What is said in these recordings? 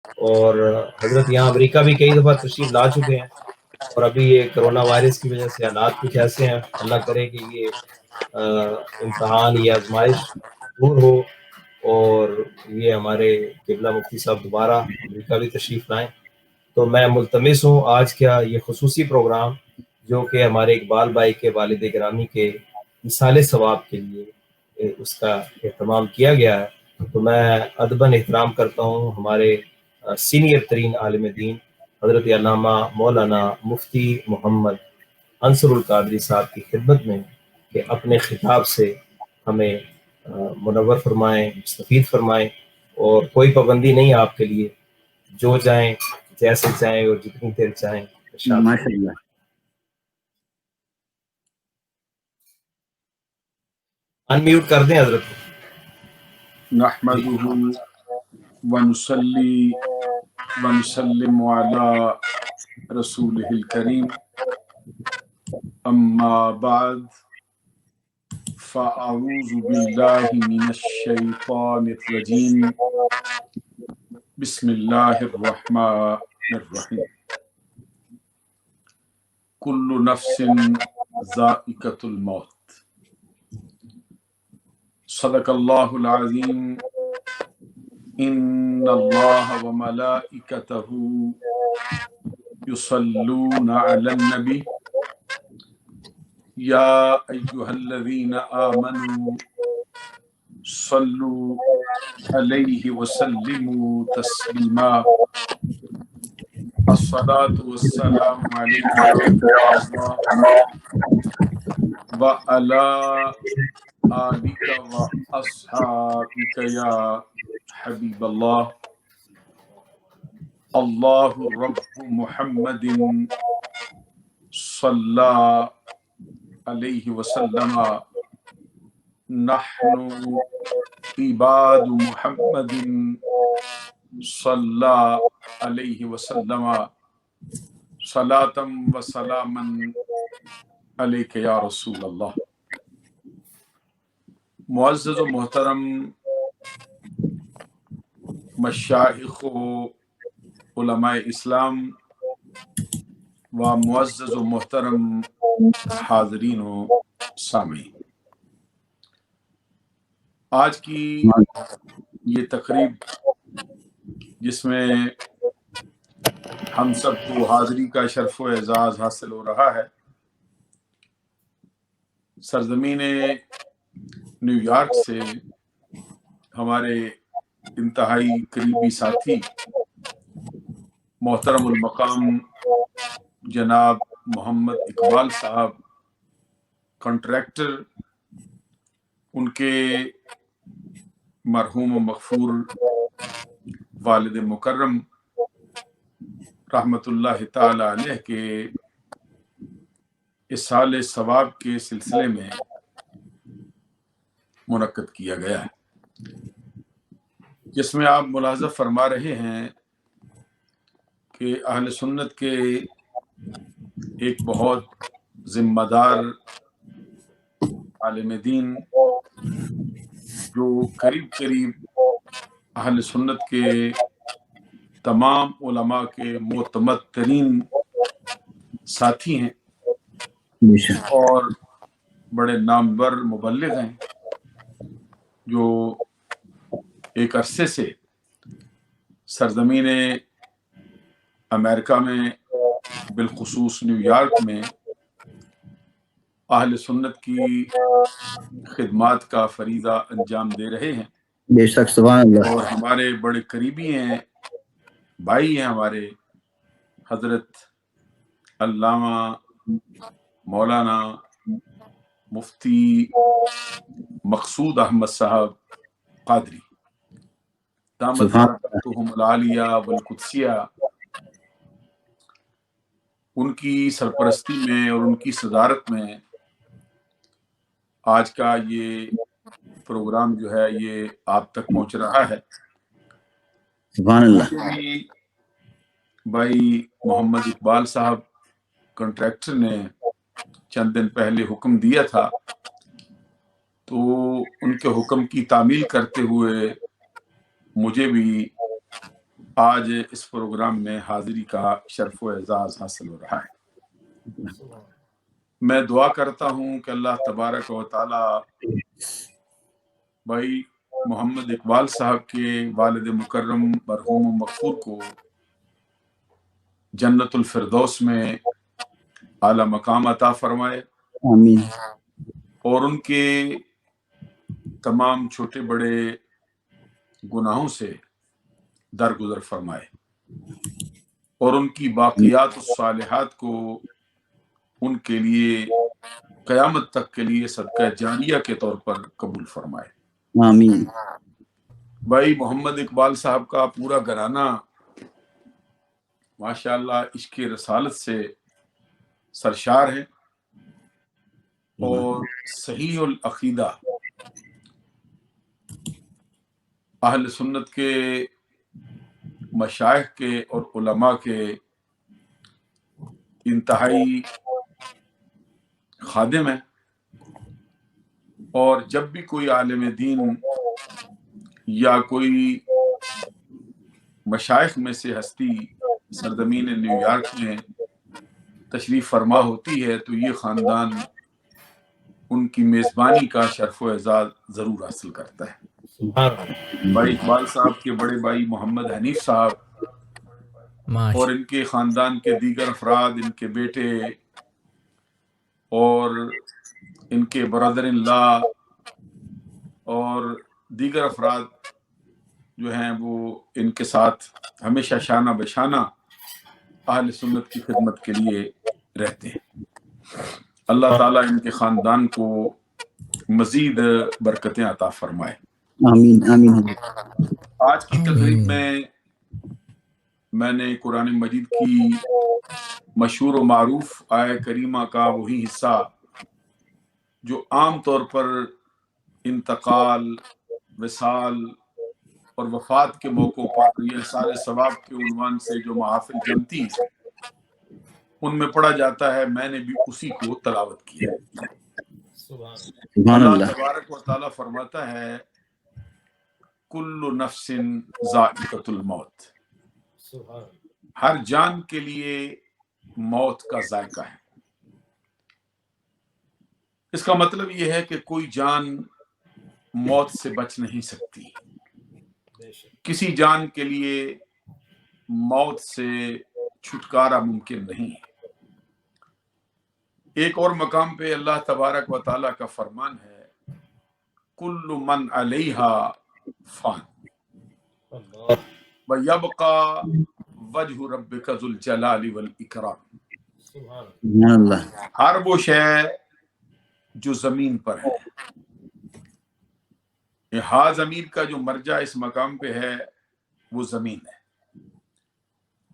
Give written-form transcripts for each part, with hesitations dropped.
اور حضرت یہاں امریکہ بھی کئی دفعہ تشریف لا چکے ہیں، اور ابھی یہ کرونا وائرس کی وجہ سے حالات کچھ ایسے ہیں، اللہ کرے کہ یہ امتحان یا آزمائش دور ہو، اور یہ ہمارے قبلہ مفتی صاحب دوبارہ امریکہ بھی تشریف لائیں۔ تو میں ملتمس ہوں آج کا یہ خصوصی پروگرام جو کہ ہمارے اقبال بھائی کے والد گرامی کے مثال ثواب کے لیے اس کا اہتمام کیا گیا ہے، تو میں ادباً احترام کرتا ہوں ہمارے سینئر ترین عالم دین حضرت علامہ مولانا مفتی محمد انصر القادری صاحب کی خدمت میں کہ اپنے خطاب سے ہمیں منور فرمائیں، مستفید فرمائیں، اور کوئی پابندی نہیں آپ کے لیے، جو چاہیں جیسے چاہیں اور جتنی دیر چاہیں ارشاد ماشاء فرمائیں۔ اللہ۔ انمیوٹ کر دیں حضرت کو۔ نحمده ونصلي ونسلم على رسوله الكريم أما بعد فأعوذ بالله من الشيطان الرجيم بسم الله الرحمن الرحيم كل نفس ذائقة الموت صدق الله العظيم إن الله وملائكته يصلون على النبي يا أيها الذين آمنوا صلوا عليه وسلموا تسليما الصلاة والسلام عليك يا رسول الله وعلى آلك وأصحابك يا حبيب الله الله رب محمد صلى عليه وسلم نحن عباد محمد صلى عليه وسلم صلاة وسلاما عليك يا رسول الله۔ معزز و محترم مشائخ و علماء اسلام و معزز و محترم حاضرین و سامعین، آج کی یہ تقریب جس میں ہم سب کو حاضری کا شرف و اعزاز حاصل ہو رہا ہے، سرزمین نیو یارک سے ہمارے انتہائی قریبی ساتھی محترم المقام جناب محمد اقبال صاحب کنٹریکٹر، ان کے مرحوم و مغفور والد مکرم رحمت اللہ تعالی علیہ کے اصحال ثواب کے سلسلے میں منعقد کیا گیا ہے، جس میں آپ ملاحظہ فرما رہے ہیں کہ اہل سنت کے ایک بہت ذمہ دار عالم دین جو قریب قریب اہل سنت کے تمام علماء کے معتمد ترین ساتھی ہیں اور بڑے نامور مبلغ ہیں، جو ایک عرصے سے سرزمین امریکہ میں بالخصوص نیو یارک میں اہل سنت کی خدمات کا فریضہ انجام دے رہے ہیں۔ بے شک، سبحان اللہ۔ اور ہمارے بڑے قریبی ہیں، بھائی ہیں ہمارے، حضرت علامہ مولانا مفتی مقصود احمد صاحب قادری دامت برکاتہم العالیہ والقدسیہ، ان کی سرپرستی میں اور ان کی صدارت میں آج کا یہ پروگرام جو ہے یہ آپ تک پہنچ رہا ہے۔ سبحان اللہ۔ بھائی محمد اقبال صاحب کنٹریکٹر نے چند دن پہلے حکم دیا تھا، تو ان کے حکم کی تعمیل کرتے ہوئے مجھے بھی آج اس پروگرام میں حاضری کا شرف و اعزاز حاصل ہو رہا ہے۔ میں دعا کرتا ہوں کہ اللہ تبارک و تعالی بھائی محمد اقبال صاحب کے والد مکرم مرحوم و مغفور کو جنت الفردوس میں اعلی مقام عطا فرمائے آمین اور ان کے تمام چھوٹے بڑے گناہوں سے درگزر فرمائے اور ان کی باقیات الصالحات کو ان کے لیے قیامت تک کے لیے صدقہ جاریہ کے طور پر قبول فرمائے۔ آمین بھائی محمد اقبال صاحب کا پورا گھرانہ ماشاءاللہ عشق رسالت سے سرشار ہے اور صحیح العقیدہ اہل سنت کے مشائخ کے اور علماء کے انتہائی خادم ہیں، اور جب بھی کوئی عالم دین یا کوئی مشائخ میں سے ہستی سرزمین نیو یارک میں تشریف فرما ہوتی ہے تو یہ خاندان ان کی میزبانی کا شرف و اعزاز ضرور حاصل کرتا ہے۔ بھائی اقبال صاحب کے بڑے بھائی محمد حنیف صاحب اور ان کے خاندان کے دیگر افراد، ان کے بیٹے اور ان کے برادر ان لا اور دیگر افراد جو ہیں وہ ان کے ساتھ ہمیشہ شانہ بشانہ اہل سنت کی خدمت کے لیے رہتے ہیں۔ اللہ تعالیٰ ان کے خاندان کو مزید برکتیں عطا فرمائے۔ آمین آمین حضرت۔ آج کی تقریب میں نے قرآن مجید کی مشہور و معروف آیہ کریمہ کا وہی حصہ جو عام طور پر انتقال، وصال اور وفات کے موقعوں پر یہ سارے ثواب کے عنوان سے جو محافل جمتی ہیں ان میں پڑھا جاتا ہے، میں نے بھی اسی کو تلاوت کیا ہے۔ سبحان اللہ اللہ۔ تبارک و تعالیٰ فرماتا ہے کل نفس ذائقۃ الموت، ہر جان کے لیے موت کا ذائقہ ہے۔ اس کا مطلب یہ ہے کہ کوئی جان موت سے بچ نہیں سکتی، کسی جان کے لیے موت سے چھٹکارا ممکن نہیں ہے۔ ایک اور مقام پہ اللہ تبارک و تعالیٰ کا فرمان ہے کل من علیہا فان وَيَبْقَى وَجْهُ رَبِّكَ ذُو الْجَلَالِ وَالْإِكْرَامِ، سبحان اللہ۔ ہر وہ شے جو زمین پر ہے، یہ ہا ضمیر کا جو مرجع اس مقام پہ ہے وہ زمین ہے،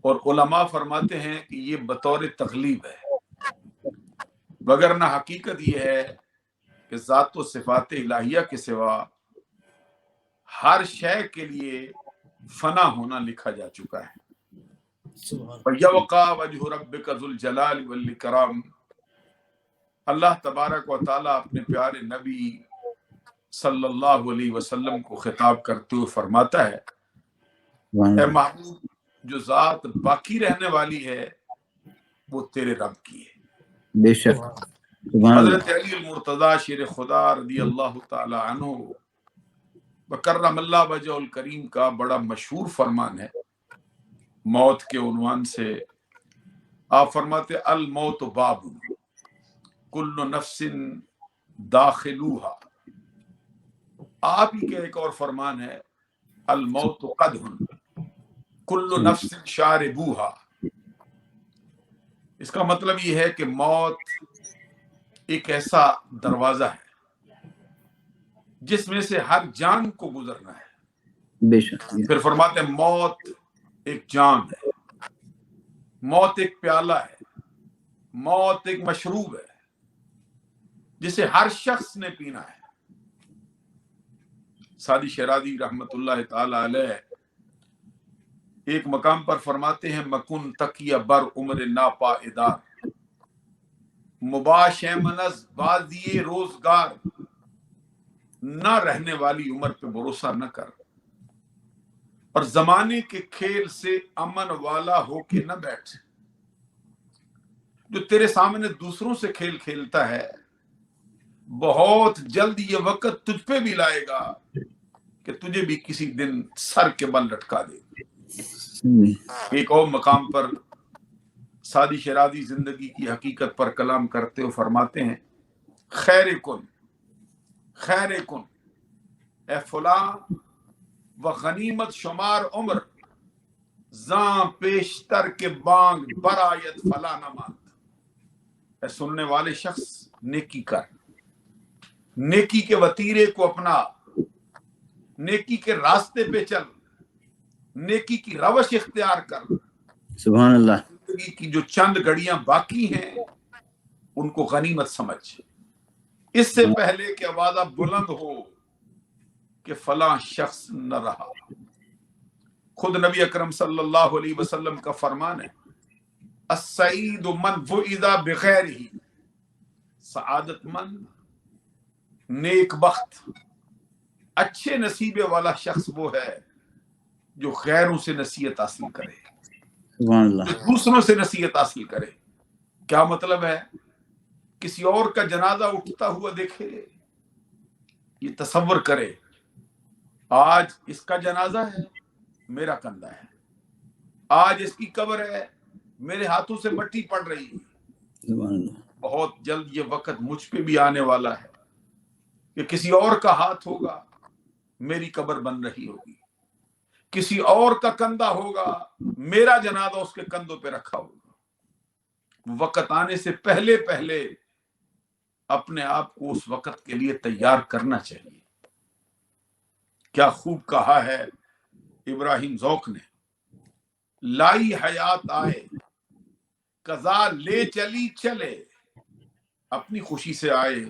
اور علماء فرماتے ہیں کہ یہ بطور تغلیب ہے، وگرنہ حقیقت یہ ہے کہ ذات و صفات الہیہ کے سوا ہر شے کے لیے فنا ہونا لکھا جا چکا ہے۔ وَيَبْقَى وَجْهُ رَبِّكَ ذُو الْجَلَالِ وَالْإِكْرَامِ، اللہ تبارک و تعالیٰ اپنے پیارے نبی صلی اللہ علیہ وسلم کو خطاب کرتے ہوئے فرماتا ہے سبحان اے اللہ۔ محبوب، جو ذات باقی رہنے والی ہے وہ تیرے رب کی ہے۔ بے شک۔ سبحان اللہ۔ حضرت علی المرتضیٰ شیر خدا رضی اللہ تعالی عنہ وکرم اللہ وجہ الکریم کا بڑا مشہور فرمان ہے موت کے عنوان سے۔ آپ فرماتے الموت باب کل نفس داخلوہا۔ آپ ہی کے ایک اور فرمان ہے الموت قدح کل نفس شاربوہا۔ اس کا مطلب یہ ہے کہ موت ایک ایسا دروازہ ہے جس میں سے ہر جان کو گزرنا ہے۔ بے شک۔ پھر فرماتے ہیں موت ایک جام ہے، موت ایک پیالہ ہے، موت ایک مشروب ہے جسے ہر شخص نے پینا ہے۔ سعدی شیرازی رحمت اللہ تعالی علیہ ایک مقام پر فرماتے ہیں مکن تقی بر عمر ناپائیدار، مباش منز بازی روزگار، نہ رہنے والی عمر پہ بھروسہ نہ کر، اور زمانے کے کھیل سے امن والا ہو کے نہ بیٹھ۔ جو تیرے سامنے دوسروں سے کھیل کھیلتا ہے بہت جلد یہ وقت تجھ پہ بھی لائے گا کہ تجھے بھی کسی دن سر کے بل لٹکا دے۔ ایک اور مقام پر سعدی شیرازی زندگی کی حقیقت پر کلام کرتے ہوئے فرماتے ہیں خیر کن اے فلاں و غنیمت شمار عمر زاں پیشتر کے بانگ برایت فلا نماند۔ اے سننے والے شخص نیکی کر، نیکی کے وتیرے کو اپنا، نیکی کے راستے پہ چل، نیکی کی روش اختیار کر۔ سبحان اللہ۔ زندگی کی جو چند گھڑیاں باقی ہیں ان کو غنیمت سمجھ، اس سے پہلے کہ آوازہ بلند ہو کہ فلاں شخص نہ رہا۔ خود نبی اکرم صلی اللہ علیہ وسلم کا فرمان ہے السعید من وعظ بغیرہ، سعادت مند، نیک بخت، اچھے نصیبے والا شخص وہ ہے جو غیروں سے نصیحت حاصل کرے، سبحان اللہ۔ جو دوسروں سے نصیحت حاصل کرے۔ کیا مطلب ہے؟ کسی اور کا جنازہ اٹھتا ہوا دیکھے، یہ تصور کرے آج اس کا جنازہ ہے، میرا کندھا ہے، آج اس کی قبر ہے، میرے ہاتھوں سے مٹی پڑ رہی ہے، سبحان اللہ۔ بہت جلد یہ وقت مجھ پہ بھی آنے والا ہے کہ کسی اور کا ہاتھ ہوگا، میری قبر بن رہی ہوگی، کسی اور کا کندھا ہوگا، میرا جنازہ اس کے کندھوں پہ رکھا ہوگا۔ وقت آنے سے پہلے پہلے اپنے آپ کو اس وقت کے لیے تیار کرنا چاہیے۔ کیا خوب کہا ہے ابراہیم ذوق نے، لائی حیات آئے قضا لے چلی چلے، اپنی خوشی سے آئے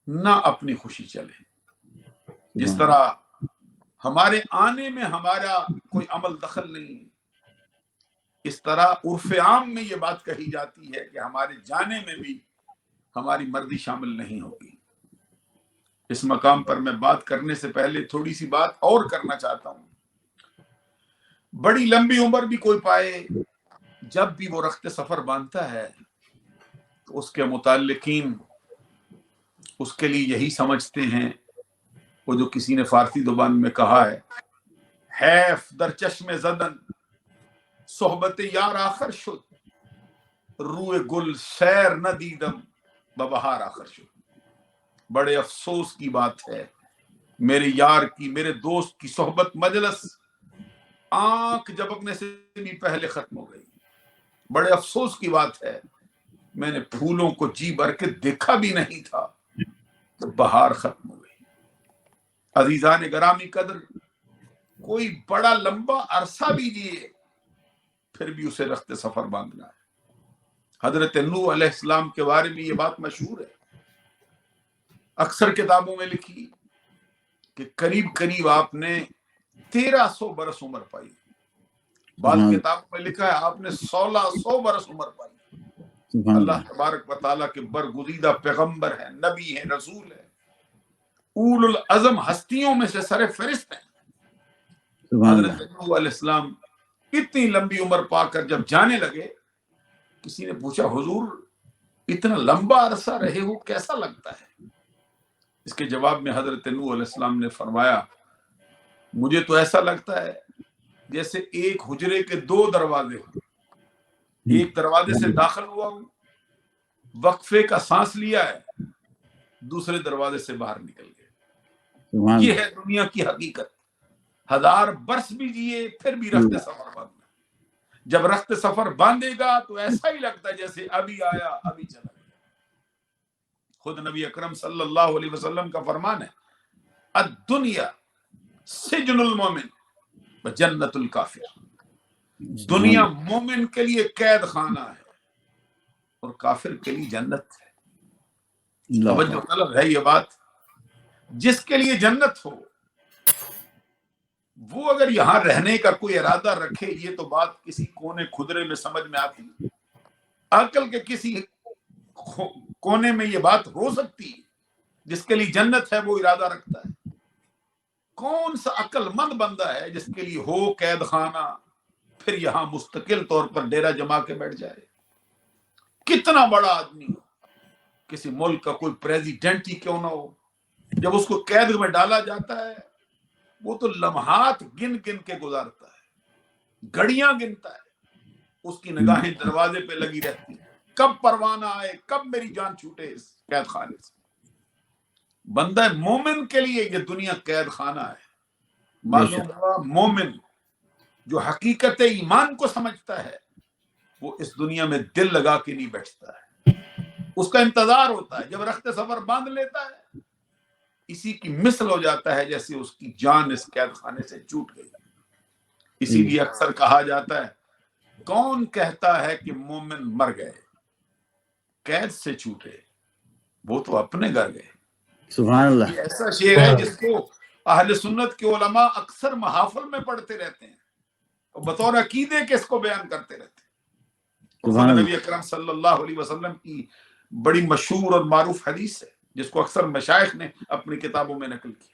نہ اپنی خوشی چلے۔ جس طرح ہمارے آنے میں ہمارا کوئی عمل دخل نہیں، اس طرح عرف عام میں یہ بات کہی جاتی ہے کہ ہمارے جانے میں بھی ہماری مرضی شامل نہیں ہوگی۔ اس مقام پر میں بات کرنے سے پہلے تھوڑی سی بات اور کرنا چاہتا ہوں۔ بڑی لمبی عمر بھی کوئی پائے، جب بھی وہ رخت سفر باندھتا ہے تو اس کے متعلقین اس کے لیے یہی سمجھتے ہیں، وہ جو کسی نے فارسی زبان میں کہا ہے حیف در چشم زدن صحبت یار آخر شد، روئے گل سیر نہ دیدم ببہار آخر شد۔ بڑے افسوس کی بات ہے میرے یار کی، میرے دوست کی صحبت مجلس آنکھ جھپکنے سے بھی پہلے ختم ہو گئی۔ بڑے افسوس کی بات ہے میں نے پھولوں کو جی بھر کے دیکھا بھی نہیں تھا تو بہار ختم ہو گئی۔ عزیزان گرامی قدر، کوئی بڑا لمبا عرصہ بھی جیے پھر بھی اسے رخت سفر باندھنا ہے۔ حضرت نوح علیہ السلام کے بارے میں یہ بات مشہور ہے، اکثر کتابوں میں لکھی کہ قریب قریب آپ نے 1300 برس عمر پائی، بعض کتابوں میں لکھا ہے آپ نے 1600 برس عمر پائی۔ اللہ تبارک و تعالیٰ کے برگزیدہ پیغمبر ہیں، نبی ہیں، رسول ہیں، اول العزم ہستیوں میں سے سر فہرست ہیں۔ حضرت نوح علیہ السلام اتنی لمبی عمر پا کر جب جانے لگے، کسی نے پوچھا حضور اتنا لمبا عرصہ رہے ہو کیسا لگتا ہے؟ اس کے جواب میں حضرت نوح علیہ السلام نے فرمایا مجھے تو ایسا لگتا ہے جیسے ایک حجرے کے 2 دروازے ہوں، ایک دروازے سے داخل ہوا ہوں، وقفے کا سانس لیا ہے، دوسرے دروازے سے باہر نکل گئے۔ یہ ہے دنیا کی حقیقت۔ 1000 برس بھی جیے پھر بھی رخت سفر باندھنا۔ جب رخت سفر باندھے گا تو ایسا ہی لگتا ہے جیسے ابھی آیا ابھی چلا گیا۔ خود نبی اکرم صلی اللہ علیہ وسلم کا فرمان ہے الدنیا سجن المومن و جنت الکافر، دنیا مومن کے لیے قید خانہ ہے اور کافر کے لیے جنت ہے۔ توجہ طلب ہے یہ بات، جس کے لیے جنت ہو وہ اگر یہاں رہنے کا کوئی ارادہ رکھے، یہ تو بات کسی کونے خدرے میں سمجھ میں آتی، عقل کے کسی کونے میں یہ بات ہو سکتی ہے۔ جس کے لیے جنت ہے وہ ارادہ رکھتا ہے۔ کون سا عقل مند بندہ ہے جس کے لیے ہو قید خانہ پھر یہاں مستقل طور پر ڈیرا جما کے بیٹھ جائے؟ کتنا بڑا آدمی ہو، کسی ملک کا کوئی پریزیڈنٹ ہی کیوں نہ ہو، جب اس کو قید میں ڈالا جاتا ہے وہ تو لمحات گن گن کے گزارتا ہے، گھڑیاں گنتا ہے، اس کی نگاہیں دروازے پہ لگی رہتی ہیں، کب پروانہ آئے، کب میری جان چھوٹے اس قید خانے سے۔ بندہ مومن کے لیے یہ دنیا قید خانہ ہے۔ معلوم ہوا مومن جو حقیقت ایمان کو سمجھتا ہے وہ اس دنیا میں دل لگا کے نہیں بیٹھتا ہے، اس کا انتظار ہوتا ہے، جب رخت سفر باندھ لیتا ہے اسی کی مثل ہو جاتا ہے جیسے اس کی جان اس قید خانے سے چھوٹ گئی۔ اسی لیے اکثر کہا جاتا ہے کون کہتا ہے کہ مومن مر گئے، قید سے چھوٹے، وہ تو اپنے گھر گئے۔ سبحان اللہ، یہ ایسا شعر ہے جس کو اہل سنت کے علماء اکثر محافل میں پڑھتے رہتے ہیں اور بطور عقیدے کے اس کو بیان کرتے رہتے ہیں۔ سبحان اللہ، نبی اکرم صلی اللہ علیہ وسلم کی بڑی مشہور اور معروف حدیث ہے جس کو اکثر مشائخ نے اپنی کتابوں میں نقل کی۔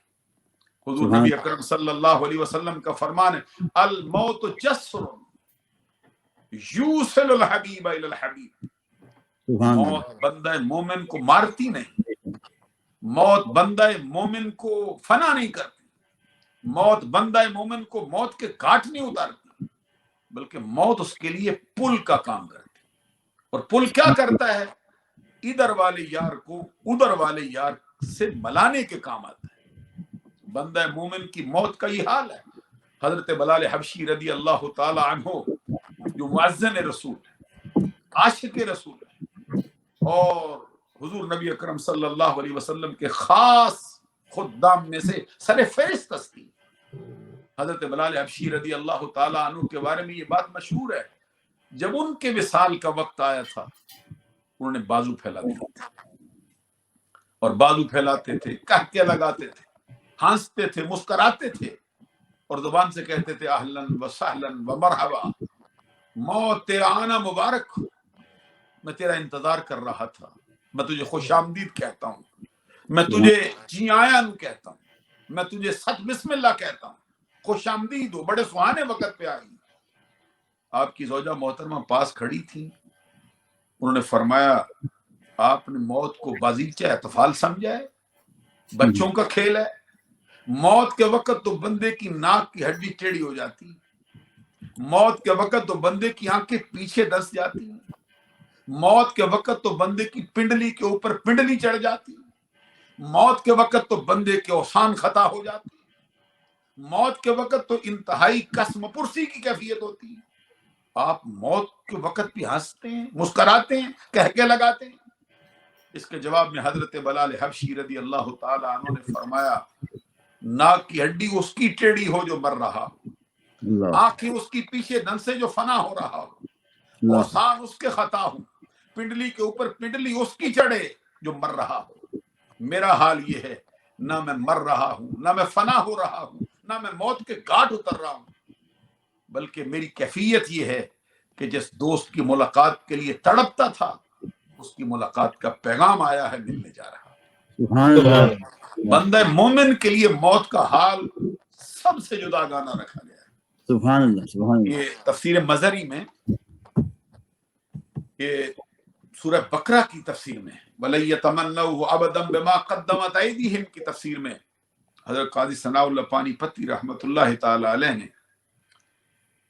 حضور سبحان نبی اکرم صلی اللہ علیہ وسلم کا فرمان ہے الموت جسر یوصل الحبیب الی الحبیب۔ سبحان اللہ، موت بندہ مومن کو مارتی نہیں، موت بندہ مومن کو فنا نہیں کرتی، موت بندہ مومن کو موت کے گھاٹ نہیں اتارتی، بلکہ موت اس کے لیے پل کا کام کرتی۔ اور پل کیا کرتا ہے؟ ادھر والے یار کو ادھر والے یار سے ملانے کے کام آتا ہے۔ بندہ مومن کی موت کا یہ حال ہے۔ حضرت بلال حبشی رضی اللہ تعالی عنہ جو مؤذن رسول ہے، عاشق رسول ہے، اور حضور نبی اکرم صلی اللہ علیہ وسلم کے خاص خدام میں سے سر فہرست ہستی، حضرت بلال حبشی رضی اللہ تعالی عنہ کے بارے میں یہ بات مشہور ہے، جب ان کے وصال کا وقت آیا تھا انہوں نے بازو پھیلا دیا اور بازو پھیلاتے تھے، کہکے لگاتے تھے، ہنستے تھے، مسکراتے تھے اور زبان سے کہتے تھے اہلن و سہلن و مرحبا، موت تیرا آنا مبارک ہو، میں تیرا انتظار کر رہا تھا، میں تجھے خوش آمدید کہتا ہوں، میں تجھے جی آیا نو کہتا ہوں، میں تجھے سچ بسم اللہ کہتا ہوں، خوش آمدید ہو، بڑے سہانے وقت پہ آئی۔ آپ کی زوجہ محترمہ پاس کھڑی تھی، انہوں نے فرمایا آپ نے موت کو بازیچہ احتفال سمجھا ہے، بچوں کا کھیل ہے؟ موت کے وقت تو بندے کی ناک کی ہڈی ٹیڑھی ہو جاتی، موت کے وقت تو بندے کی آنکھیں پیچھے دس جاتی، موت کے وقت تو بندے کی پنڈلی کے اوپر پنڈلی چڑھ جاتی، موت کے وقت تو بندے کے اوسان خطا ہو جاتی، موت کے وقت تو انتہائی قسم پرسی کی کیفیت ہوتی۔ آپ موت کے وقت بھی ہنستے ہیں، مسکراتے ہیں، کہکے لگاتے ہیں۔ اس کے جواب میں حضرت بلال حبشی رضی اللہ تعالی عنہ نے فرمایا ناک کی ہڈی اس کی ٹیڑھی ہو جو مر رہا ہو، آنکھیں اس کی پیچھے دن سے جو فنا ہو رہا ہو، اوسان اس کے خطا ہوں، پنڈلی کے اوپر پنڈلی اس کی چڑھے جو مر رہا ہو۔ میرا حال یہ ہے نہ میں مر رہا ہوں، نہ میں فنا ہو رہا ہوں، نہ میں موت کے گھاٹ اتر رہا ہوں، بلکہ میری کیفیت یہ ہے کہ جس دوست کی ملاقات کے لیے تڑپتا تھا اس کی ملاقات کا پیغام آیا ہے، ملنے جا رہا۔ سبحان اللہ، بندہ مومن کے لیے موت کا حال سب سے جدا گانا رکھا گیا ہے۔ سبحان اللہ، سبحان اللہ، یہ تفسیر مزری میں، یہ سورہ بقرہ کی تفسیر میں وَلَن يَتَمَنَّوْهُ أَبَدًا بِمَا قَدَّمَتْ أَيْدِيهِمْ کی تفسیر میں حضرت قاضی ثناء اللہ پانی پتی رحمت اللہ تعالی علیہ نے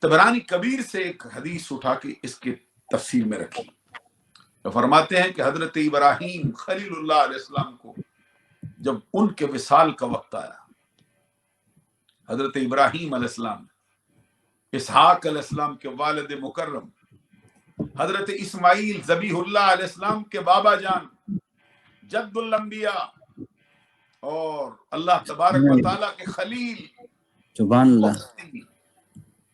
طبرانی کبیر سے ایک حدیث اٹھا کے اس کے تفسیر میں رکھی۔ تو فرماتے ہیں کہ حضرت ابراہیم خلیل اللہ علیہ السلام کو جب ان کے وصال کا وقت آیا، حضرت ابراہیم علیہ السلام، اسحاق علیہ السلام کے والد مکرم، حضرت اسماعیل ذبیح اللہ علیہ السلام کے بابا جان، جد الانبیاء، اور اللہ تبارک و تعالیٰ کے خلیل، سبحان اللہ،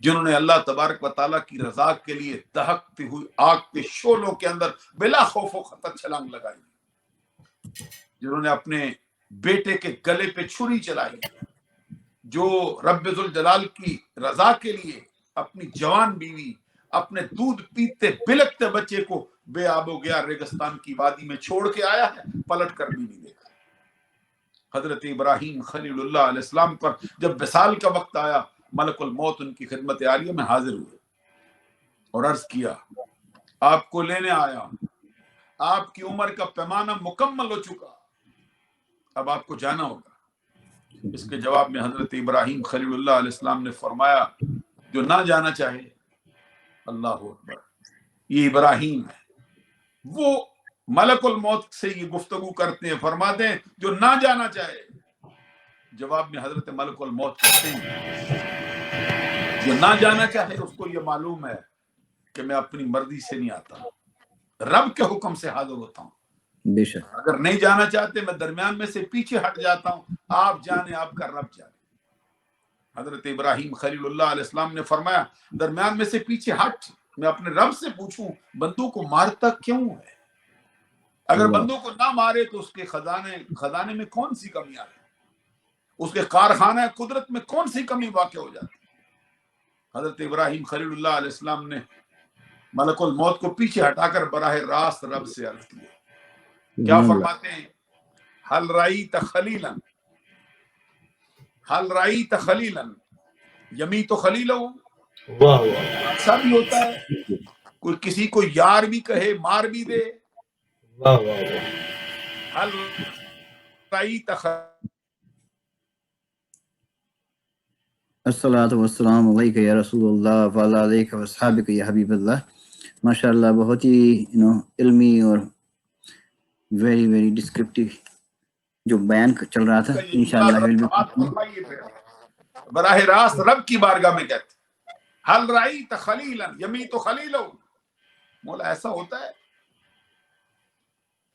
جنہوں نے اللہ تبارک و تعالیٰ کی رضا کے لیے دہکتی ہوئی آگ کے شعلوں کے اندر بلا خوف و خطر چھلانگ لگائی، جنہوں نے اپنے بیٹے کے گلے پہ چھری چلائی، جو رب ذوالجلال کی رضا کے لیے اپنی جوان بیوی، اپنے دودھ پیتے بلکتے بچے کو بے آب و گیا ریگستان کی وادی میں چھوڑ کے آیا ہے، پلٹ کر بھی نہیں دیکھا۔ حضرت ابراہیم خلیل اللہ علیہ السلام پر جب وصال کا وقت آیا، ملک الموت ان کی خدمت عالیہ میں حاضر ہوئے اور عرض کیا آپ کو لینے آیا، آپ کی عمر کا پیمانہ مکمل ہو چکا، اب آپ کو جانا ہوگا۔ اس کے جواب میں حضرت ابراہیم خلیل اللہ علیہ السلام نے فرمایا جو نہ جانا چاہے، اللہ اکبر، یہ ابراہیم ہے، وہ ملک الموت سے یہ گفتگو کرتے ہیں، فرماتے ہیں جو نہ جانا چاہے۔ جواب میں حضرت ملک الموت کہتے ہیں جو نہ جانا چاہے اس کو یہ معلوم ہے کہ میں اپنی مرضی سے نہیں آتا، رب کے حکم سے حاضر ہوتا ہوں، بے شک اگر نہیں جانا چاہتے میں درمیان میں سے پیچھے ہٹ جاتا ہوں، آپ جانے، آپ کا رب جانے۔ حضرت ابراہیم خلیل اللہ علیہ السلام نے فرمایا درمیان میں سے پیچھے ہٹ، میں اپنے رب سے پوچھوں بندوں کو مارتا کیوں ہے؟ اگر اللہ بندوں کو نہ مارے تو اس کے خزانے میں کون سی کمیاں ہیں، اس کے کارخانہ قدرت میں کون سی کمی واقع ہو جاتی؟ حضرت ابراہیم خلیل اللہ علیہ السلام نے ملک الموت کو پیچھے ہٹا کر براہ راست رب سے عرض کیا۔ کیا سبحان اللہ فرماتے ہیں؟ حل رأیت خلیلا، حل رأیت خلیلا یمیت خلیلہ۔ واہ واہ ایسا بھی ہوتا ہے کوئی کسی کو یار بھی کہے مار بھی دے؟ واہ واہ واہ، حل رأیت الصلاۃ والسلام علیک یا رسول اللہ وعلی علیک وصحابک یا حبیب اللہ۔ ماشاء اللہ، بہت ہی علمی اور ویری ویری ڈسکرپٹیو جو بیان چل رہا تھا، انشاءاللہ براہ راست رب کی بارگاہ میں کہتے حل رأیت خلیلا یمیت خلیلہ۔ مولا ایسا ہوتا ہے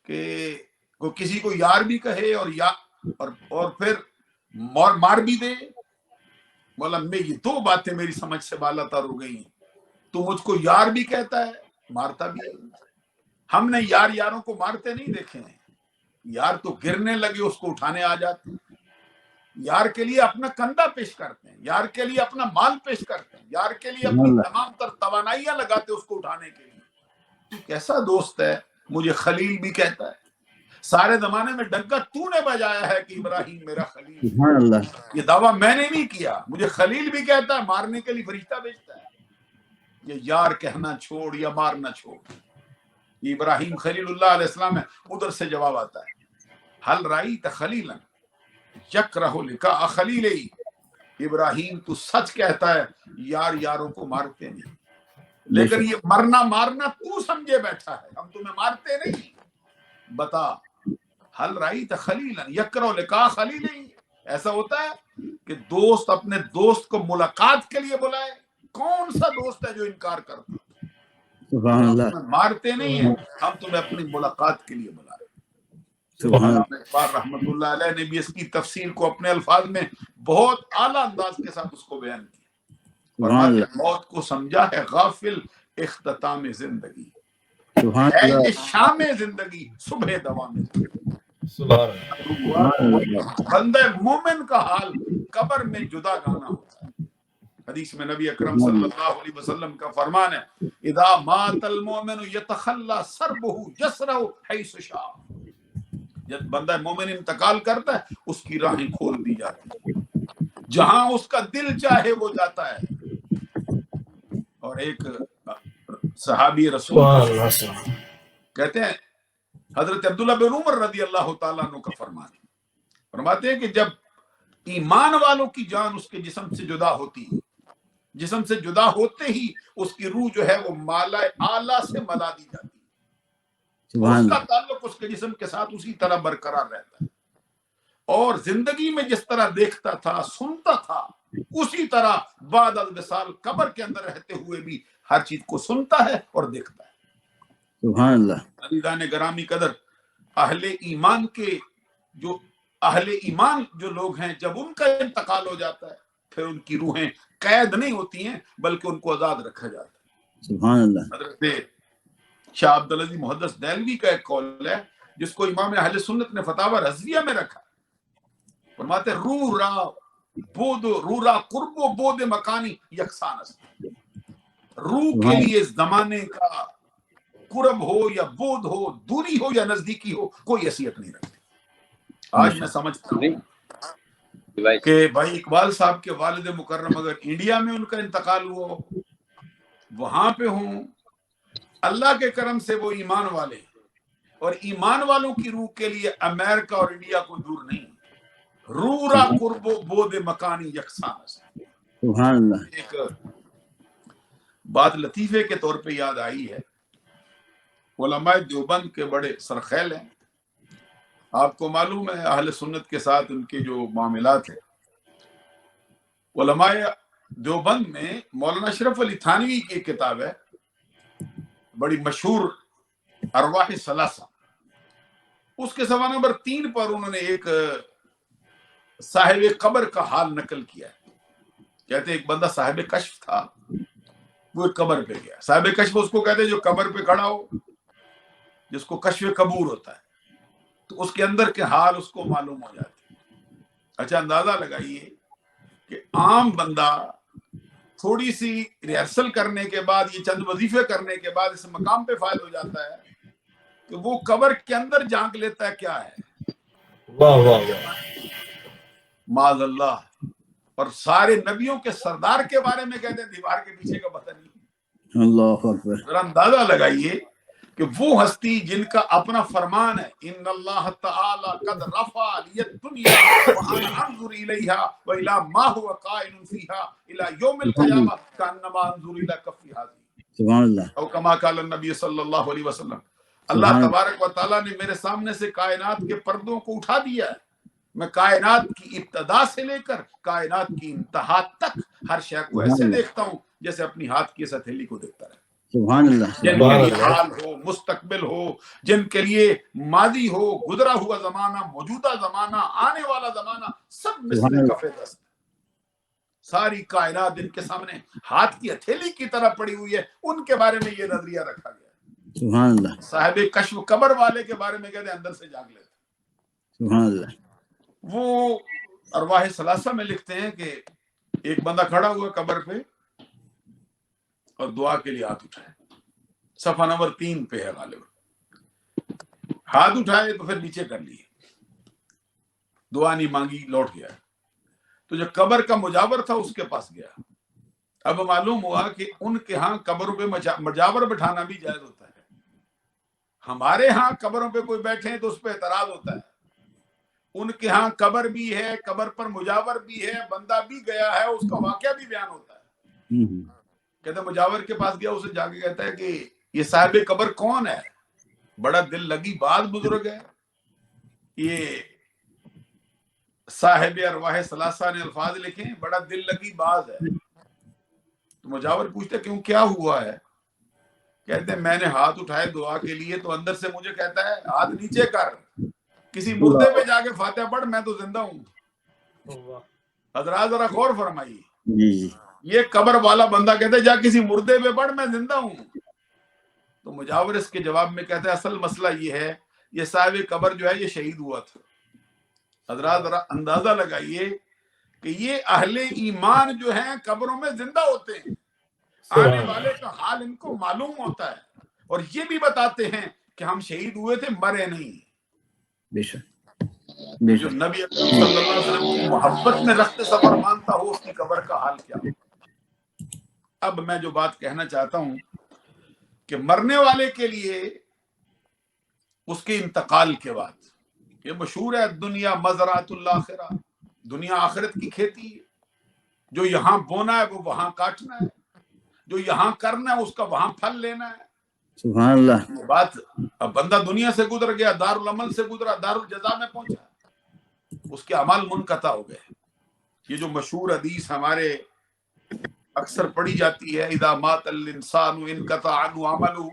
کہ کوئی کسی کو یار بھی کہے اور پھر مار بھی دے؟ مولا میں یہ دو باتیں میری سمجھ سے بالا تر ہو گئی ہیں، تو مجھ کو یار بھی کہتا ہے مارتا بھی ہے۔ ہم نے یاروں کو مارتے نہیں دیکھے ہیں، یار تو گرنے لگے اس کو اٹھانے آ جاتے ہیں، یار کے لیے اپنا کندھا پیش کرتے ہیں، یار کے لیے اپنا مال پیش کرتے ہیں، یار کے لیے اپنی تمام تر توانائیاں لگاتے اس کو اٹھانے کے لیے۔ تو کیسا دوست ہے، مجھے خلیل بھی کہتا ہے، سارے زمانے میں ڈنکا تو نے بجایا ہے کہ ابراہیم میرا خلیل ہے۔ سبحان اللہ، یہ دعویٰ میں نے نہیں کیا، مجھے خلیل بھی کہتا ہے، مارنے کے لیے فرشتہ بھیجتا ہے۔ یہ یار کہنا چھوڑ یا مارنا چھوڑ، یہ ابراہیم خلیل اللہ علیہ السلام ہے۔ ادھر سے جواب آتا ہے حل رأیت خلیلا یکرہ لقاء خلیلہ۔ ابراہیم تو سچ کہتا ہے، یاروں کو مارتے نہیں، لیکن یہ مارنا تو سمجھے بیٹھا ہے، ہم تمہیں مارتے نہیں۔ بتا حل رأیت خلیلا یکرہ لقاء خلیلہ، ایسا ہوتا ہے کہ دوست اپنے دوست کو ملاقات کے لیے بلائے؟ کون سا دوست ہے جو انکار کرتا؟ سبحان ہم اللہ، تمہیں مارتے نہیں ہیں، ہم تمہیں اپنی ملاقات کے لیے بلا رہے ہیں۔ سبحان علامہ اقبال رحمۃ اللہ علیہ نے بھی اس کی تفسیر کو اپنے الفاظ میں بہت اعلیٰ انداز کے ساتھ اس کو بیان کیا۔ سبحان فرماتے اللہ، موت کو سمجھا ہے غافل اختتام زندگی، سبحان ہے اللہ، یہ شام زندگی صبح دوام زندگی۔ سبحان اللہ، سبحان اللہ، بندہ مومن کا حال قبر میں جدا گانا ہوتا ہے۔ حدیث میں نبی اکرم صلی اللہ علیہ وسلم کا فرمان ہے اذا مات المؤمن یتخلی سربہ جسرہ حیث شاء۔ جب بندہ مومن انتقال کرتا ہے اس کی راہیں کھول دی جاتی ہیں، جہاں اس کا دل چاہے وہ جاتا ہے۔ اور ایک صحابی رسول سبحان اللہ، کہتے ہیں حضرت عبداللہ بن عمر رضی اللہ تعالیٰ عنہ کا فرمان ہے، فرماتے ہیں کہ جب ایمان والوں کی جان اس کے جسم سے جدا ہوتی ہے، جسم سے جدا ہوتے ہی اس کی روح جو ہے وہ مالا اعلیٰ سے ملا دی جاتی ہے، اور سبحان اس کا اللہ، تعلق اس کے جسم کے ساتھ اسی طرح برقرار رہتا ہے، اور زندگی میں جس طرح دیکھتا تھا سنتا تھا اسی طرح بعد الوصال قبر کے اندر رہتے ہوئے بھی ہر چیز کو سنتا ہے اور دیکھتا ہے۔ سبحان اللہ، عزیزان گرامی قدر، اہل ایمان جو لوگ ہیں جب ان کا انتقال ہو جاتا ہے پھر ان کی روحیں قید نہیں ہوتی ہیں بلکہ ان کو آزاد رکھا جاتا ہے۔ سبحان اللہ، حضرت شاہ عبدالعزیز محدث دہلوی کا ایک قول ہے جس کو امام اہل سنت نے فتاوی رضویہ میں رکھا، فرماتے روح را قرب و بود مکانی یکسان است۔ روح کے لیے زمانے کا قرب ہو یا بود ہو، دوری ہو یا نزدیکی ہو، کوئی حیثیت نہیں رکھتی۔ آج میں سمجھتا ہوں کہ بھائی اقبال صاحب کے والد مکرم اگر انڈیا میں ان کا انتقال ہوا ہو، وہاں پہ ہوں، اللہ کے کرم سے وہ ایمان والے، اور ایمان والوں کی روح کے لیے امریکہ اور انڈیا کو دور نہیں، رورا قرب و بود مکانی یکساں۔ سبحان اللہ۔ ایک بات لطیفے کے طور پہ یاد آئی ہے، علماء دیوبند کے بڑے سرخیل ہیں، آپ کو معلوم ہے اہل سنت کے ساتھ ان کے جو معاملات ہیں۔ علماء دیوبند میں مولانا اشرف علی تھانوی کی ایک کتاب ہے بڑی مشہور، ارواح ثلاثہ، اس کے صفحہ نمبر 3 پر انہوں نے ایک صاحب قبر کا حال نقل کیا ہے۔ کہتے ہیں ایک بندہ صاحب کشف تھا، وہ ایک قبر پہ گیا۔ صاحب کشف اس کو کہتے ہیں جو قبر پہ کھڑا ہو، جس کو کشف قبور ہوتا ہے، تو اس کے اندر کے حال اس کو معلوم ہو جاتے ہیں۔ اچھا اندازہ لگائیے کہ عام بندہ تھوڑی سی ریہرسل کرنے کے بعد، یہ چند وظیفے کرنے کے بعد اس مقام پہ فائد ہو جاتا ہے کہ وہ قبر کے اندر جھانک لیتا ہے کیا ہے، واہ واہ واہ، معاذ اللہ، اور سارے نبیوں کے سردار کے بارے میں کہتے ہیں دیوار کے پیچھے کا پتہ نہیں۔ اللہ اکبر۔ ذرا اندازہ لگائیے کہ وہ ہستی جن کا اپنا فرمان ہے، ان اللہ تعالی قد رفع لی الدنیا وانا انظر الیہا والی ما هو قائم فیہا الی یوم القیامہ کانما انظر الی کف ہذه، سبحان اللہ۔ او کما قال النبی صلی اللہ علیہ وسلم۔ اللہ تبارک و تعالیٰ نے میرے سامنے سے کائنات کے پردوں کو اٹھا دیا ہے، میں کائنات کی ابتدا سے لے کر کائنات کی انتہا تک ہر شے کو ایسے دیکھتا ہوں جیسے اپنی ہاتھ کی اس ہتھیلی کو دیکھتا ہے۔ سبحان اللہ۔ جن کے لیے حال ہو، مستقبل ہو، جن کے لیے ماضی ہو، گزرا ہوا زمانہ، موجودہ زمانہ، آنے والا زمانہ، سب مثل کف دست، ساری کائنات جن کے سامنے ہاتھ کی ہتھیلی کی طرح پڑی ہوئی ہے، ان کے بارے میں یہ نظریہ رکھا گیا۔ سبحان اللہ۔ صاحب کشف قبر والے کے بارے میں کہتے ہیں اندر سے جاگ لیتے۔ سبحان اللہ۔ وہ ارواح ثلاثہ میں لکھتے ہیں کہ ایک بندہ کھڑا ہوا قبر پہ اور دعا کے لیے ہاتھ اٹھائے، صفحہ نمبر 3 پہ ہے غالب، ہاتھ اٹھائے تو پھر نیچے کر لیے، دعا نہیں مانگی، لوٹ گیا۔ تو جو قبر کا مجاور تھا اس کے پاس گیا، اب معلوم ہوا کہ ان کے ہاں قبروں پہ مجاور بٹھانا بھی جائز ہوتا ہے، ہمارے ہاں قبروں پہ کوئی بیٹھے ہیں تو اس پہ اعتراض ہوتا ہے، ان کے ہاں قبر بھی ہے، قبر پر مجاور بھی ہے، بندہ بھی گیا ہے، اس کا واقعہ بھی بیان ہوتا ہے۔ کہتے مجاور کے پاس گیا، اسے جا کے کہتا ہے کہ یہ صاحب قبر کون ہے؟ بڑا دل لگی بات بزرگ ہے، یہ صاحب ارواح ثلاثہ نے الفاظ لکھے ہیں، بڑا دل لگی باز ہے۔ تو مجاور پوچھتے کیوں، کیا ہوا ہے؟ کہتے ہیں میں نے ہاتھ اٹھائے دعا کے لیے تو اندر سے مجھے کہتا ہے ہاتھ نیچے کر، کسی مردے پہ جا کے فاتحہ پڑھ، میں تو زندہ ہوں۔ حضرات ذرا غور فرمائیے، یہ قبر والا بندہ کہتا ہے جا کسی مردے پہ پڑھ، میں زندہ ہوں۔ تو مجاور اس کے جواب میں کہتا ہے اصل مسئلہ یہ ہے، یہ صاحب قبر جو ہے یہ شہید ہوا تھا۔ حضرات ذرا اندازہ لگائیے کہ یہ اہل ایمان جو ہیں قبروں میں زندہ ہوتے ہیں، آنے والے کا حال ان کو معلوم ہوتا ہے، اور یہ بھی بتاتے ہیں کہ ہم شہید ہوئے تھے، مرے نہیں۔ بے شک۔ جو نبی اکرم صلی اللہ علیہ وسلم کی محبت میں رخت سفر مانتا ہو، اس کی قبر کا حال کیا ہو۔ اب میں جو بات کہنا چاہتا ہوں کہ مرنے والے کے لیے اس کے انتقال کے بعد، یہ مشہور ہے دنیا مزرعۃ الآخرہ، دنیا آخرت کی کھیتی ہے، جو یہاں بونا ہے وہ وہاں کاٹنا ہے، جو یہاں کرنا ہے اس کا وہاں پھل لینا ہے۔ سبحان اللہ۔ بات اب بندہ دنیا سے گزر گیا، دار العمل سے گزرا، دار الجزا میں پہنچا، اس کے اعمال منقطع ہو گئے۔ یہ جو مشہور حدیث ہمارے اکثر پڑھی جاتی ہے، اذا مات الانسان انقطع عنہ عمله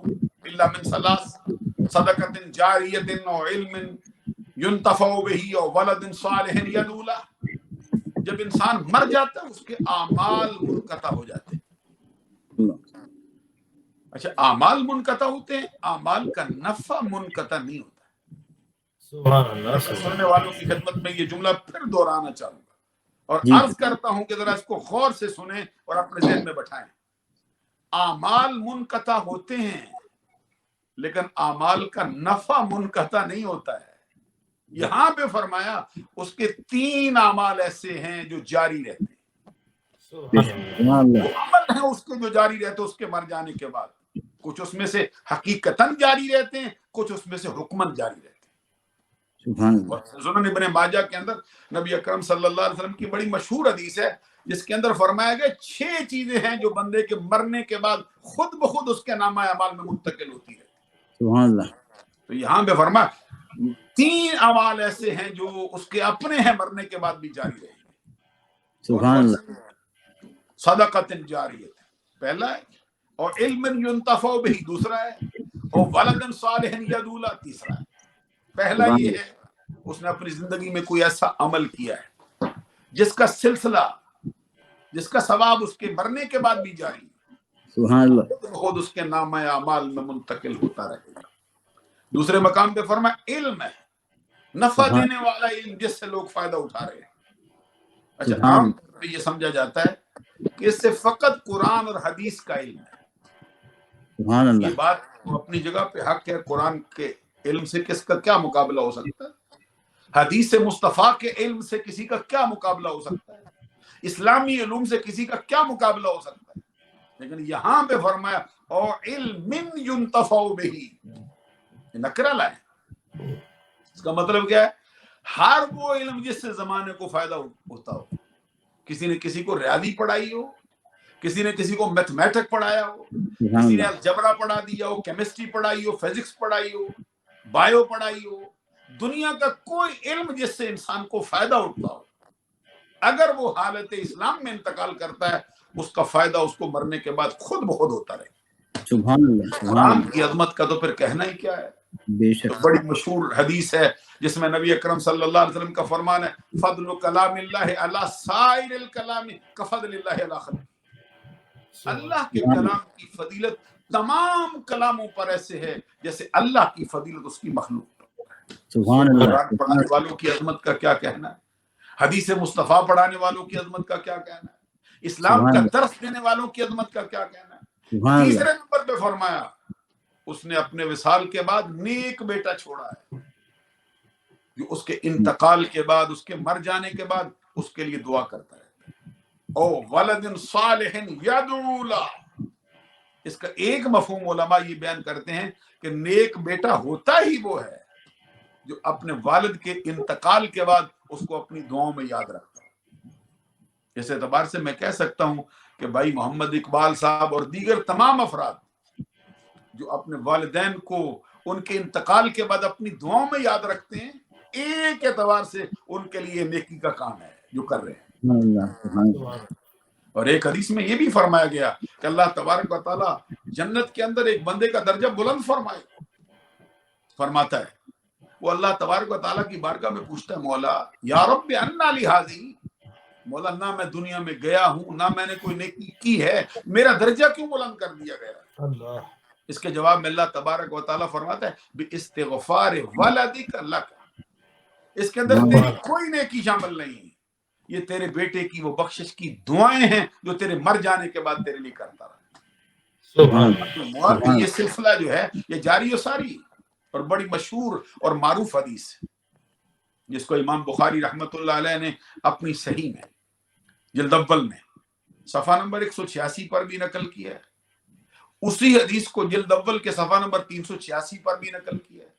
الا من ثلاث، صدقۃ جاریۃ او علم ينتفع به او ولد صالح يدعو له۔ جب انسان مر جاتا ہے اس کے اعمال منقطع ہو جاتے ہیں۔ اچھا اعمال منقطع ہوتے ہیں، اعمال کا نفع منقطع نہیں ہوتا۔ سبحان اللہ۔ سننے والوں کی خدمت میں یہ جملہ پھر دہرانا چاہوں گا اور عرض کرتا ہوں کہ ذرا اس کو غور سے سنیں اور اپنے ذہن میں بٹھائیں۔ اعمال منقطع ہوتے ہیں لیکن اعمال کا نفع منقطع نہیں ہوتا ہے۔ یہاں پہ فرمایا اس کے 3 اعمال ایسے ہیں جو جاری رہتے ہیں، سبحان اللہ وہ عمل ہیں اس کے جو جاری رہتے ہیں اس کے مر جانے کے بعد، کچھ اس میں سے حقیقتاً جاری رہتے ہیں، کچھ اس میں سے حکماً جاری رہتے ہیں۔ سبحان اللہ اور سنن ابن ماجہ کے اندر نبی اکرم صلی اللہ علیہ وسلم کی بڑی مشہور حدیث ہے جس کے اندر فرمایا گیا 6 چیزیں ہیں جو بندے کے مرنے کے بعد خود بخود اس کے نامہ اعمال میں منتقل ہوتی ہے۔ سبحان اللہ تو یہاں پہ فرمایا 3 اعمال ایسے ہیں جو اس کے اپنے ہیں مرنے کے بعد بھی جاری رہیں گے۔ سبحان اللہ صدقۃ جاریہ پہلا ہے، اور علم ينتفع به دوسرا ہے، اور ولد صالح يدعو له تیسرا ہے۔ پہلا سبحان یہ ہے اس نے اپنی زندگی میں کوئی ایسا عمل کیا ہے جس کا سلسلہ، جس کا ثواب اس کے مرنے کے بعد بھی جاری ہے، سبحان اللہ خود اس کے نامہ اعمال میں منتقل ہوتا رہے گا۔ دوسرے مقام پہ فرمایا علم ہے، نفع دینے والا علم جس سے لوگ فائدہ اٹھا رہے ہیں۔ اچھا، عام طور پہ یہ سمجھا جاتا ہے کہ اس سے فقط قرآن اور حدیث کا علم ہے۔ سبحان یہ اللہ بات اپنی جگہ پہ حق ہے، قرآن کے علم سے کس کا کیا مقابلہ ہو سکتا ہے؟ حدیث مصطفیٰ کے علم سے کسی کا کیا مقابلہ ہو سکتا ہے؟ اسلامی علوم سے کسی کا کیا مقابلہ ہو سکتا ہے؟ لیکن یہاں پہ فرمایا اور علم ينتفع به، نکرہ لائے، اس کا مطلب کیا ہے؟ ہر وہ علم جس سے زمانے کو فائدہ ہوتا ہو، کسی نے کسی کو ریاضی پڑھائی ہو، کسی نے کسی کو میتھمیٹک پڑھایا ہو، کسی نے الجبرا پڑھا دیا ہو، کیمسٹری پڑھائی ہو، فزکس پڑھائی ہو، بایو پڑھائی ہو، دنیا کا کوئی علم جس سے انسان کو فائدہ اٹھتا ہو، اگر وہ حالت اسلام میں انتقال کرتا ہے اس کا فائدہ اس کو مرنے کے بعد خود بخود ہوتا رہے۔ سبحان اللہ سبحان قرآن اللہ کی عظمت کا تو پھر کہنا ہی کیا ہے۔ بے تو شک بڑی مشہور حدیث ہے جس میں نبی اکرم صلی اللہ علیہ وسلم کا فرمان ہے فضل کلام اللہ علی سائر الکلام کفضل اللہ علی خلقہ، اللہ کے کلام کی فضیلت تمام کلاموں پر ایسے ہے جیسے اللہ کی فضیلت اس کی مخلوق پر۔ سبحان اللہ قرآن پڑھانے والوں کی عظمت کا کیا کہنا ہے، حدیث مصطفیٰ پڑھانے والوں کی عظمت کا کیا کہنا ہے، اسلام کا درس دینے والوں کی عظمت کا کیا کہنا ہے۔ سبحان اللہ تیسرے نمبر پہ فرمایا اس نے اپنے وصال کے بعد نیک بیٹا چھوڑا ہے جو اس کے انتقال کے بعد، اس کے مر جانے کے بعد اس کے لیے دعا کرتا ہے۔ او ولد صالح یدعو لہ، اس کا ایک مفہوم علماء یہ بیان کرتے ہیں کہ نیک بیٹا ہوتا ہی وہ ہے جو اپنے والد کے انتقال کے بعد اس کو اپنی دعاؤں میں یاد رکھتا ہے۔ اس اعتبار سے میں کہہ سکتا ہوں کہ بھائی محمد اقبال صاحب اور دیگر تمام افراد جو اپنے والدین کو ان کے انتقال کے بعد اپنی دعاؤں میں یاد رکھتے ہیں، ایک اعتبار سے ان کے لیے نیکی کا کام ہے جو کر رہے ہیں۔ سبحان اللہ سبحان اللہ اور ایک حدیث میں یہ بھی فرمایا گیا کہ اللہ تبارک و تعالیٰ جنت کے اندر ایک بندے کا درجہ بلند فرماتا ہے۔ وہ اللہ تبارک و تعالیٰ کی بارگاہ میں پوچھتا ہے مولا یا رب انا لی ھذی، مولا نہ میں دنیا میں گیا ہوں نہ میں نے کوئی نیکی کی ہے، میرا درجہ کیوں بلند کر دیا گیا؟ اللہ اس کے جواب میں اللہ تبارک و تعالیٰ فرماتا ہے باستغفار ولدک لک، اس کے اندر تیری کوئی نیکی شامل نہیں، یہ تیرے بیٹے کی وہ بخشش کی دعائیں ہیں جو تیرے مر جانے کے بعد تیرے لیے کرتا رہا۔ سبحان تو یہ سلسلہ جو ہے یہ جاری و ساری اور بڑی مشہور اور معروف حدیث ہے جس کو امام بخاری رحمۃ اللہ علیہ نے اپنی صحیح میں جلد اول میں صفحہ نمبر 186 پر بھی نقل کیا ہے، اسی حدیث کو جلد اول کے صفحہ نمبر 386 پر بھی نقل کیا ہے،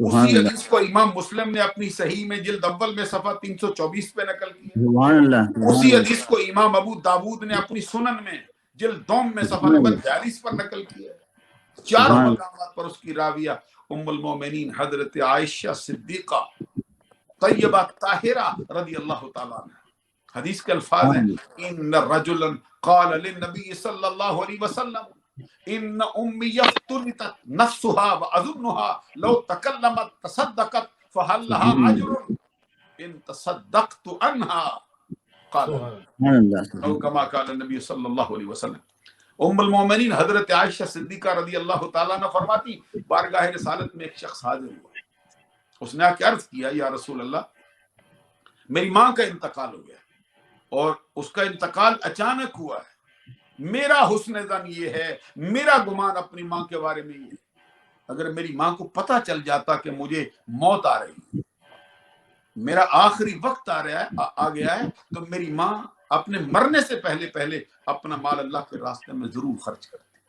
اسی حدیث کو امام مسلم نے اپنی صحیح میں جلد اول میں صفحہ 324 پہ نقل کیا، سبحان اللہ اسی حدیث کو امام ابو داود نے اپنی سنن میں جلد دوم میں صفحہ نمبر 42 پر نقل کیا ہے۔ چاروں مقامات پر اس کی راویہ ام المومنین حضرت عائشہ صدیقہ طیبہ طاہرہ رضی اللہ تعالیٰ عنہ، حدیث کے الفاظ ہیں ان رجلا قال للنبی صلی اللہ علیہ وسلم ان امی یفتلتت نفسها واظنها لو تکلمت تصدقت فهل لها اجر ان تصدقت عنها قال سبحان اللہ او کما قال النبی صلی اللہ علیہ وسلم۔ ام المومنین حضرت عائشہ صدیقہ رضی اللہ تعالیٰ عنہ فرماتی بارگاہ رسالت میں ایک شخص حاضر ہوا، اس نے آ کے عرض کیا یا رسول اللہ میری ماں کا انتقال ہو گیا اور اس کا انتقال اچانک ہوا ہے، میرا حسن ظن یہ ہے، میرا گمان اپنی ماں کے بارے میں یہ ہے، اگر میری ماں کو پتہ چل جاتا کہ مجھے موت آ رہی ہے میرا آخری وقت آ گیا ہے تو میری ماں اپنے مرنے سے پہلے اپنا مال اللہ کے راستے میں ضرور خرچ کرتی.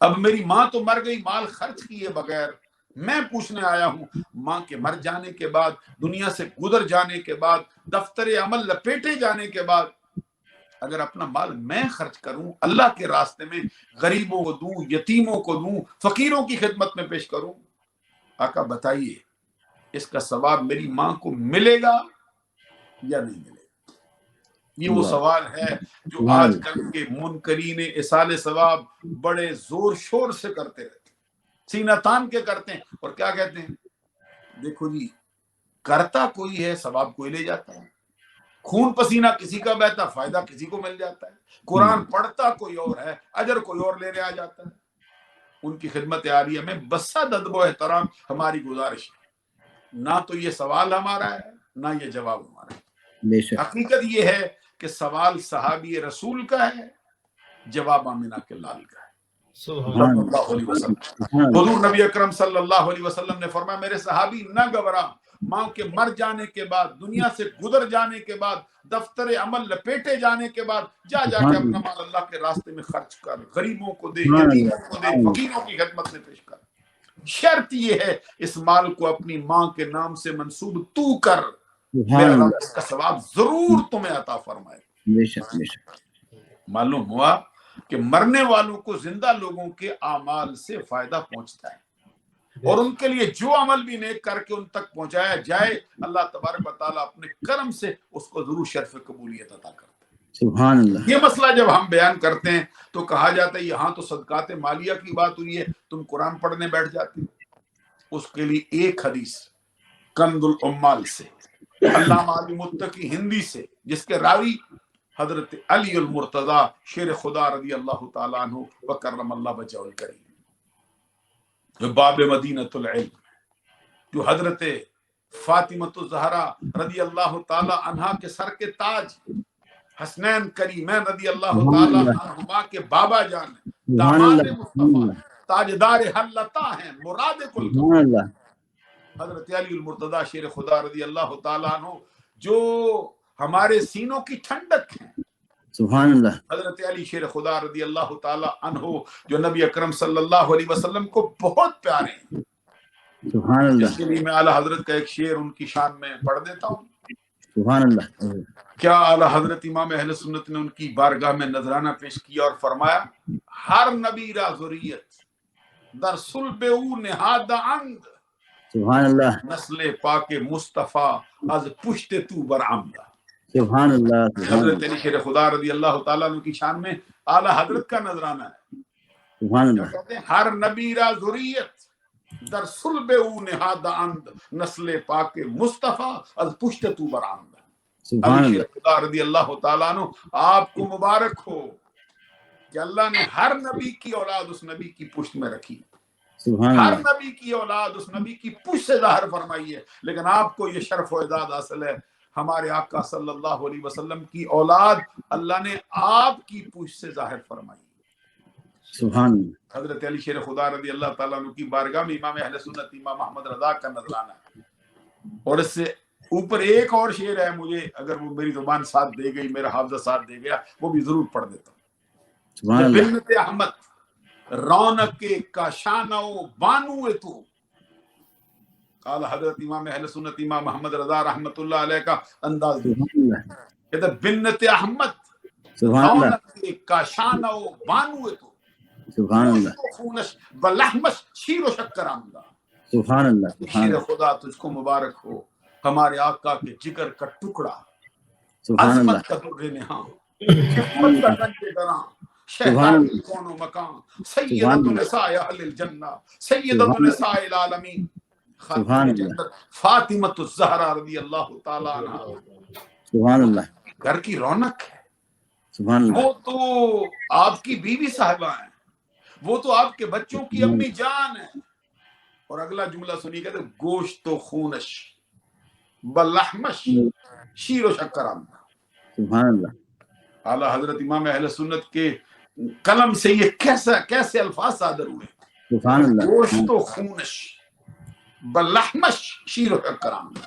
اب میری ماں تو مر گئی مال خرچ کیے بغیر. میں پوچھنے آیا ہوں ماں کے مر جانے کے بعد، دنیا سے گزر جانے کے بعد، دفتر عمل لپیٹے جانے کے بعد اگر اپنا مال میں خرچ کروں، اللہ کے راستے میں غریبوں کو دوں، یتیموں کو دوں، فقیروں کی خدمت میں پیش کروں، آقا بتائیے اس کا ثواب میری ماں کو ملے گا یا نہیں ملے گا؟ یہ وہ سوال ہے جو آج کل کے منکرین اصال ثواب بڑے زور شور سے کرتے رہتے، سینہ تان کے کرتے ہیں. اور کیا کہتے ہیں؟ دیکھو جی، کرتا کوئی ہے ثواب کوئی لے جاتا ہے، خون پسینہ کسی کا بہتا فائدہ کسی کو مل جاتا ہے، قرآن پڑھتا کوئی اور ہے اجر کوئی اور لینے آ جاتا ہے. ان کی خدمت عالیہ میں بسد ادب و احترام ہماری گزارش ہے، نہ تو یہ سوال ہمارا ہے نہ یہ جواب ہمارا ہے. حقیقت یہ ہے کہ سوال صحابی رسول کا ہے، جواب آمنہ کے لال کا ہے صلی اللہ علیہ وسلم. حضور نبی اکرم صلی اللہ علیہ وسلم نے فرمایا میرے صحابی نہ گھبرا، ماں کے مر جانے کے بعد، دنیا سے گزر جانے کے بعد، دفتر عمل لپیٹے جانے کے بعد جا کے اپنا مال اللہ کے راستے میں خرچ کر، غریبوں کو دے، یتیموں کو دے، فقیروں کی خدمت میں پیش کر. شرط یہ ہے اس مال کو اپنی ماں کے نام سے منسوب تو کر، میرا رب اس کا ثواب ضرور تمہیں عطا فرمائے. معلوم ہوا کہ مرنے والوں کو زندہ لوگوں کے اعمال سے فائدہ پہنچتا ہے، اور ان کے لیے جو عمل بھی نیک کر کے ان تک پہنچایا جائے اللہ تبارک و تعالیٰ اپنے کرم سے اس کو ضرور شرف قبولیت عطا کرتا ہے. سبحان اللہ. یہ مسئلہ جب ہم بیان کرتے ہیں تو کہا جاتا ہے یہاں تو صدقات مالیہ کی بات ہوئی ہے، تم قرآن پڑھنے بیٹھ جاتے ہو. اس کے لیے ایک حدیث کنز العمال سے، علامہ علی متقی ہندی سے، جس کے راوی حضرت علی المرتضی شیر خدا رضی اللہ تعالیٰ عنہ وکرم اللہ وجہہ الکریم، جو باب مدینۃ العلم، جو حضرت فاطمۃ الزہرا رضی اللہ تعالیٰ عنہا کے سر کے تاج، حسنین کریمین رضی اللہ تعالیٰ عنہما کے بابا جان، داماد مصطفیٰ، تاجدار حلتا ہیں، مراد کل کا، حضرت علی المرتضی شیر خدا رضی اللہ تعالیٰ عنہ جو ہمارے سینوں کی ٹھنڈک ہیں. سبحان اللہ. حضرت علی شیر خدا رضی اللہ تعالیٰ عنہ جو نبی اکرم صلی اللہ علیہ وسلم کو بہت پیارے ہیں. سبحان اللہ. اس کے لیے میں اعلیٰ حضرت کا ایک شعر ان کی شان میں پڑھ دیتا ہوں. سبحان اللہ. کیا اعلیٰ حضرت امام اہل سنت نے ان کی بارگاہ میں نذرانہ پیش کیا اور فرمایا ہر نبی را ذریت در صلب او نہاد عند، سبحان اللہ. نسل پاک مصطفیٰ از پشت تو برآمدہ. سبحان اللہ. حضرت علی شیر خدا رضی اللہ تعالیٰ عنہ کی شان میں اعلیٰ حضرت کا نذرانہ ہے. سبحان اللہ. کہتے ہیں ہر نبی را ذریت در صلب او نہاد عند، نسل پاک مصطفیٰ از پشت تو برآمدہ. سبحان علی شیر اللہ. خدا رضی اللہ تعالیٰ عنہ آپ کو مبارک ہو کہ اللہ نے ہر نبی کی اولاد اس نبی کی پشت میں رکھی، سبحان ہر اللہ. نبی کی اولاد اس نبی کی پشت سے ظاہر فرمائی ہے. لیکن آپ کو یہ شرف و اعزاز حاصل ہے ہمارے آقا صلی اللہ علیہ وسلم کی اولاد اللہ نے آپ کی پشت سے ظاہر فرمائی. سبحان اللہ. حضرت علی شیر خدا رضی اللہ تعالیٰ عنہ کی بارگاہ میں امام اہل سنت امام احمد رضا کا نذرانہ ہے. اور اس سے اوپر ایک اور شعر ہے، مجھے اگر وہ میری زبان ساتھ دے گئی، میرا حافظہ ساتھ دے گیا، وہ بھی ضرور پڑھ دیتا ہوں. سبحان اللہ. بنت احمد رونق کا شانہ و بانو تو، قال حضرت امام اہل سنت امام محمد رضا رحمت اللہ علیہ کا انداز. سبحان اللہ. کہتا بنت احمد سبحان اللہ. رونق کا شانہ و بانو تو، سبحان اللہ. خونش و لحمش شیر و شکر آمدہ. سبحان اللہ. سبحان شیر اللہ. خدا تجھ کو مبارک ہو، ہمارے آقا کے جگر کا ٹکڑا، سبحان اللہ. عظمت کا در نہاں، خدمت کا رنگ گراں، شہزاد کون و مکان، سیدۃ النساء اہل الجنہ، سیدۃ النساء العالمین، سبحان اللہ. فاطمۃ الزہرا رضی اللہ تعالی عنہا. سبحان اللہ. گھر کی رونق ہے، سبحان اللہ. وہ تو آپ کی بیوی صاحبہ ہیں، وہ تو آپ کے بچوں کی امی جان ہے. اور اگلا جملہ سنی کہتے گوشت و خونش بلحمش شیر و شکر آمدہ. سبحان اللہ. اعلیٰ حضرت امام اہل سنت کے قلم سے یہ کیسے الفاظ صادر ہوئے. سبحان اللہ. گوشت و خونش بلحمش شیر و شکر آمدہ.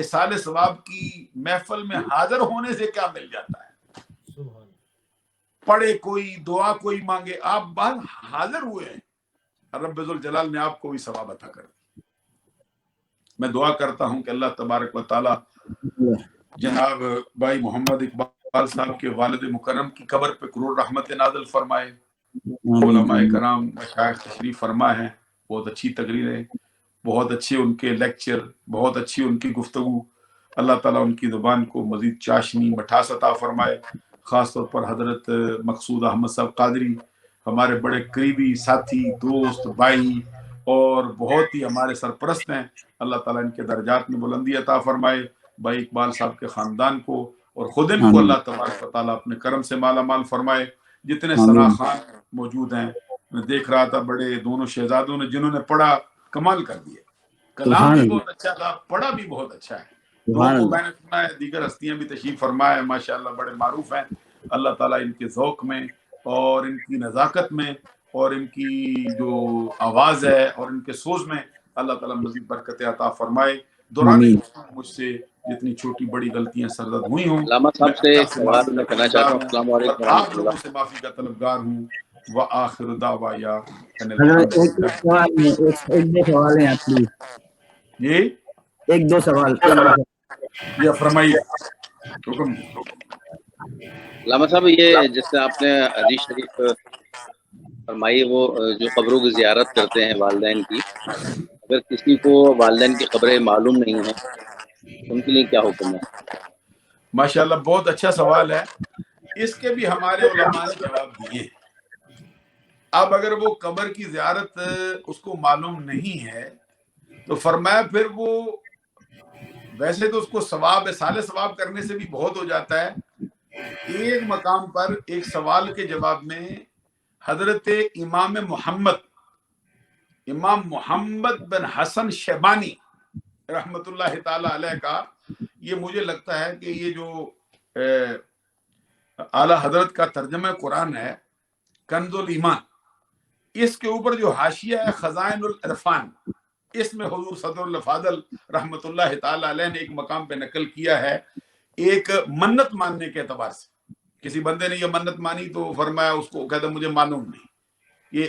اصال ثواب کی محفل میں حاضر ہونے سے کیا مل جاتا ہے. سبحان پڑھے کوئی دعا کوئی مانگے, آپ بعد حاضر ہوئے ہیں, رب ذوالجلال نے آپ کو بھی ثواب عطا کر. میں دعا کرتا ہوں کہ اللہ تبارک و تعالی جناب بھائی محمد اقبال صاحب کے والد مکرم کی قبر پہ کروڑ رحمت نازل فرمائے. علماء کرام مشائخ تشریف فرما ہے, بہت اچھی تقریریں, بہت اچھے ان کے لیکچر, بہت اچھی ان کی گفتگو. اللہ تعالیٰ ان کی زبان کو مزید چاشنی مٹھاس عطا فرمائے. خاص طور پر حضرت مقصود احمد صاحب قادری ہمارے بڑے قریبی ساتھی, دوست, بھائی اور بہت ہی ہمارے سرپرست ہیں. اللہ تعالیٰ ان کے درجات میں بلندی عطا فرمائے. بھائی اقبال صاحب کے خاندان کو اور خود ان کو اللہ تبارک و تعالیٰ اپنے کرم سے مالا مال فرمائے. جتنے ثنا خان موجود ہیں, میں دیکھ رہا تھا بڑے دونوں شہزادوں نے جنہوں نے پڑھا کمال کر دیا. کلام بھی بہت اچھا تھا, پڑھا بھی بہت اچھا ہے. دو کو میں نے سنا ہے, دیگر ہستیاں بھی تشریف فرمائے ماشاءاللہ, بڑے معروف ہیں. اللہ تعالیٰ ان کے ذوق میں اور ان کی نزاکت میں اور ان کی جو آواز ہے اور ان کے سوز میں اللہ تعالیٰ مزید برکت عطا فرمائے. دوران مجھ سے جتنی چھوٹی بڑی غلطیاں سرزد ہوئی ہوں, علامہ میں صاحب سے اللہ ایک سے سوال معافی میں کا کرنا طلبگار چاہتا ہوں. ہوں السلام اور علیکم آپ ورحمۃ لوگوں اللہ. سے معافی کا طلبگار ہوں. وآخر دعوایا ان حضرت ایک الحمدللہ. سوال ہے, ایک دو سوال ہیں پلیز, یہ ایک دو سوال. یا فرمائیے حکم. علامہ صاحب یہ جس سے آپ نے حدیث شریف فرمائی, وہ جو قبروں کی زیارت کرتے ہیں والدین کی, اگر کسی کو والدین کی قبریں معلوم نہیں ہیں ان کے لیے کیا حکم ہے؟ ماشاءاللہ بہت اچھا سوال ہے. اس کے بھی ہمارے علماء نے جواب دیے ہیں. اب اگر وہ قبر کی زیارت اس کو معلوم نہیں ہے تو فرمایا پھر وہ ویسے تو اس کو ثواب سال ثواب کرنے سے بھی بہت ہو جاتا ہے. ایک مقام پر ایک سوال کے جواب میں حضرت امام محمد بن حسن شیبانی رحمت اللہ تعالی علیہ کا, یہ مجھے لگتا ہے کہ یہ جو اعلی حضرت کا ترجمہ قرآن ہے کنز الایمان, اس کے اوپر جو حاشیہ ہے خزائن العرفان, اس میں حضور صدر الفاضل رحمت اللہ تعالی علیہ نے ایک مقام پہ نقل کیا ہے ایک منت ماننے کے اعتبار سے. کسی بندے نے یہ منت مانی تو فرمایا, اس کو کہتا مجھے معلوم نہیں یہ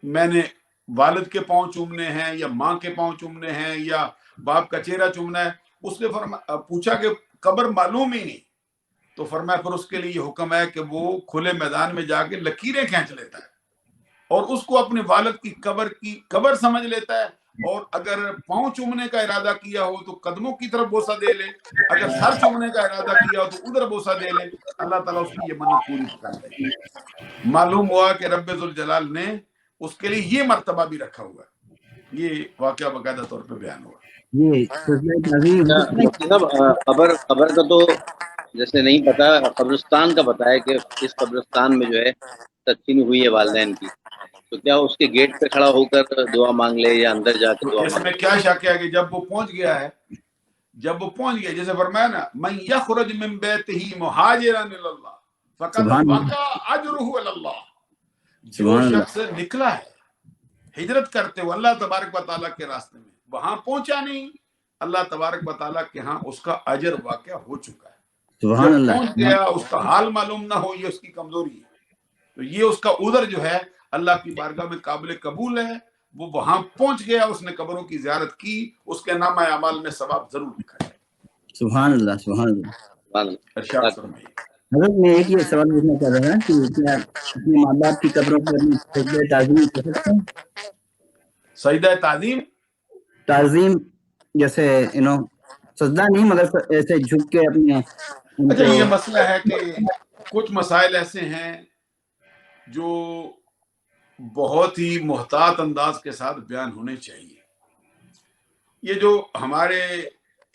میں نے والد کے پاؤں چومنے ہیں یا ماں کے پاؤں چومنے ہیں یا باپ کا چہرہ چومنا ہے. اس نے پوچھا کہ قبر معلوم ہی نہیں, تو فرمایا پھر اس کے لیے یہ حکم ہے کہ وہ کھلے میدان میں جا کے لکیریں کھینچ لیتا ہے اور اس کو اپنے والد کی قبر سمجھ لیتا ہے, اور اگر پاؤں چومنے کا ارادہ کیا ہو تو قدموں کی طرف بوسہ دے لے, اگر سر چومنے کا ارادہ کیا ہو تو ادھر بوسہ دے لے. اللہ تعالیٰ اس کی یہ منت پوری کر دے. معلوم ہوا کہ رب ذوالجلال نے اس کے لیے یہ مرتبہ بھی رکھا ہوا ہے. یہ واقعہ باقاعدہ طور پہ بیان ہوا. مفتی صاحب, قبر کا تو جیسے نہیں پتا, قبرستان کا پتا ہے کہ اس قبرستان میں جو ہے تدفین ہوئی ہے والدین کی, تو کیا اس کے گیٹ پہ کھڑا ہو کر دعا مانگ لے یا اندر جا کے تو دعا اس مانگ میں لے؟ کیا شک ہے کہ جب وہ پہنچ گیا جیسے فرمایا نا من یخرج من بیتہ مہاجرا الی اللہ فقد وقع اجرہ الی اللہ, جو شخص نکلا ہے ہجرت کرتے ہوئے اللہ تبارک و تعالیٰ کے راستے میں, وہاں پہنچا نہیں, اللہ تبارک و تعالیٰ کے ہاں اس کا اجر واقع ہو چکا ہے. جب پہنچ گیا اس کا حال معلوم نہ ہو, یہ اس کی کمزوری ہے, تو یہ اس کا عذر جو ہے اللہ کی بارگاہ میں قابل قبول ہے. وہ وہاں پہنچ گیا, اس نے قبروں کی زیارت کی, اس کے نامہ اعمال میں ثواب ضرور لکھا ہے. سبحان اللہ, سبحان اللہ. ارشاد فرمائیے. حضرت میں ایک یہ سوال پوچھنا چاہ رہا تھا کہ کیا اپنے ماں باپ کی قبروں پر سجدہ تعظیم کر سکتے ہیں؟ سجدہ تعظیم جیسے سجدہ نہیں مگر ایسے جھک کے اپنے. اچھا, یہ مسئلہ ہے کہ کچھ مسائل ایسے ہیں جو بہت ہی محتاط انداز کے ساتھ بیان ہونے چاہیے. یہ جو ہمارے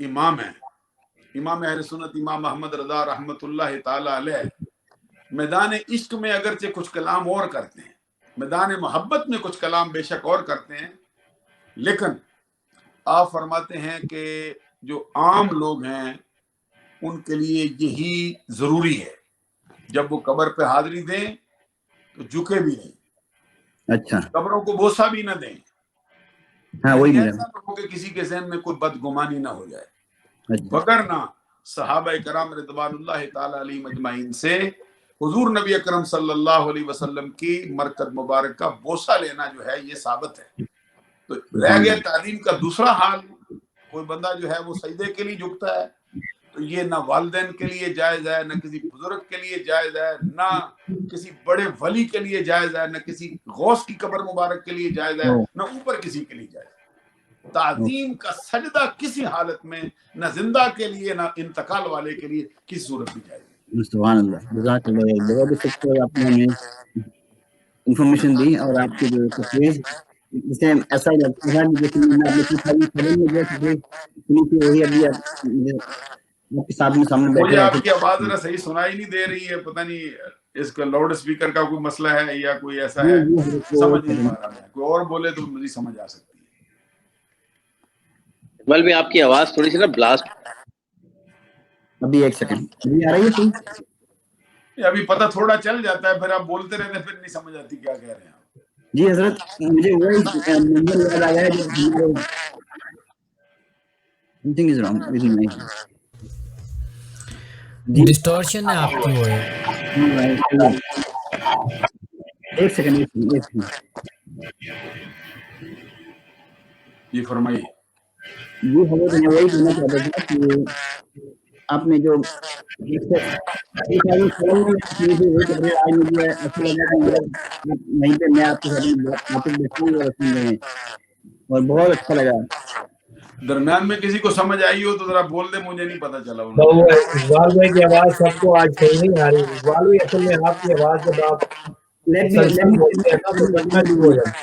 امام ہیں, امام اہل سنت امام احمد رضا رحمت اللہ تعالی علیہ, میدان عشق میں اگرچہ کچھ کلام اور کرتے ہیں, میدان محبت میں کچھ کلام بے شک اور کرتے ہیں, لیکن آپ فرماتے ہیں کہ جو عام لوگ ہیں ان کے لیے یہی ضروری ہے, جب وہ قبر پہ حاضری دیں تو جھکے بھی نہیں, اچھا, قبروں کو بوسہ بھی نہ دیں, ہاں وہی یعنی ملا. ایسا نہ ہو کہ کسی کے ذہن میں کوئی بدگمانی نہ ہو جائے. اچھا وگرنہ صحابہ کرام رضوان اللہ تعالی علیہ مجمعین سے حضور نبی اکرم صلی اللہ علیہ وسلم کی مرکز مبارک کا بوسہ لینا جو ہے یہ ثابت ہے. تو رہ گیا تعلیم کا دوسرا حال. کوئی بندہ جو ہے وہ سجدے کے لیے جھکتا ہے تو یہ نہ والدین کے لیے جائز ہے، نہ کسی بزرگ کے لیے جائز ہے، نہ کسی بڑے ولی کے لیے جائز ہے، نہ کسی غوث کی قبر مبارک کے لیے جائز ہے، نہ اوپر کسی کے لیے جائز ہے. تعظیم کا سجدہ کسی حالت میں نہ زندہ کے لیے نہ انتقال والے کے لیے کسی صورت میں جائز ہے. سبحان اللہ. جزاک اللہ بہت شکریہ، آپ نے ہمیں انفارمیشن دی. اور آپ کی جو تصویر جسے ایسا ہی لگتا ہے جیسے میں نے اپنی ساری خبر میں جو تصویر سنی تھی وہی ابھی آپ کے ساتھ میں سامنے مجھے بیٹھے آپ کی آواز ذرا صحیح سنائی نہیں دے رہی ہے، پتہ نہیں اس کا لاؤڈ اسپیکر کا کوئی مسئلہ ہے یا کوئی ایسا ہے، سمجھ نہیں پا رہا میں. کوئی اور بولے تو مجھے سمجھ آ سکتی ہے. اقبال بھی آپ کی آواز تھوڑی سی نا بلاسٹ. ابھی ایک سیکنڈ ابھی آ رہی ہے صحیح؟ ابھی پتہ تھوڑا چل جاتا ہے، پھر آپ بولتے رہتے ہیں، پھر نہیں سمجھ آتی کیا کہہ رہے ہیں آپ. جی حضرت مجھے وہی نمبر یاد آ گیا ہے جو ہمارے something is wrong with my جی ڈسٹورشن ہے آپ کی وہ ہے. ایک سیکنڈ یہ فرمائیے. جی حضرت میں وہی کہنا چاہتا تھا کہ آپ نے جو وہیں پہ میں آپ کے ساتھ سن رہے ہیں اور بہت اچھا لگا. درمیان میں کسی کو سمجھ آئی ہو تو ذرا بول دے، مجھے نہیں پتا چلا. تو اقبال بھائی کی آواز سب کو آج صحیح نہیں آ رہی. اقبال بھائی اصل میں آپ کی آواز جب آپ مسلسل بولتے ہیں نا تو کٹنا شروع ہو جاتا ہے.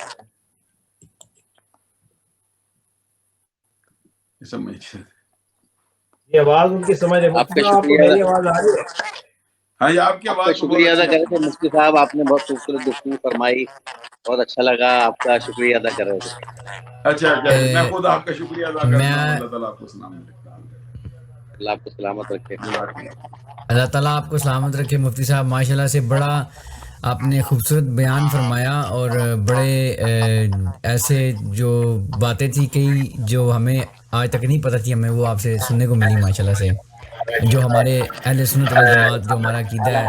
یہ آواز ان کی سمجھ ہے. آپ کا آپ کو شکریہ میری آواز آ رہی ہے؟ ہاں جی، آپ کی آپ کا آواز تو شکریہ بہت ادا اچھی کر رہے تھے مفتی صاحب. آپ نے بہت خوبصورت گفتگو فرمائی، بہت اچھا لگا. آپ کا شکریہ ادا کر رہے تھے. اچھا میں خود آپ کا شکریہ ادا کرتا ہوں. میں اللہ تعالیٰ آپ کو سلامت رکھے. اللہ آپ کو سلامت رکھے. اللہ تعالیٰ آپ کو سلامت رکھے. مفتی صاحب ماشاءاللہ سے بڑا آپ نے خوبصورت بیان فرمایا اور بڑے ایسے جو باتیں تھی کئی جو ہمیں آج تک نہیں پتہ تھی، ہمیں وہ آپ سے سننے کو ملی ماشاءاللہ سے. جو ہمارے اہل سنت والجماعت جو ہمارا عقیدہ ہے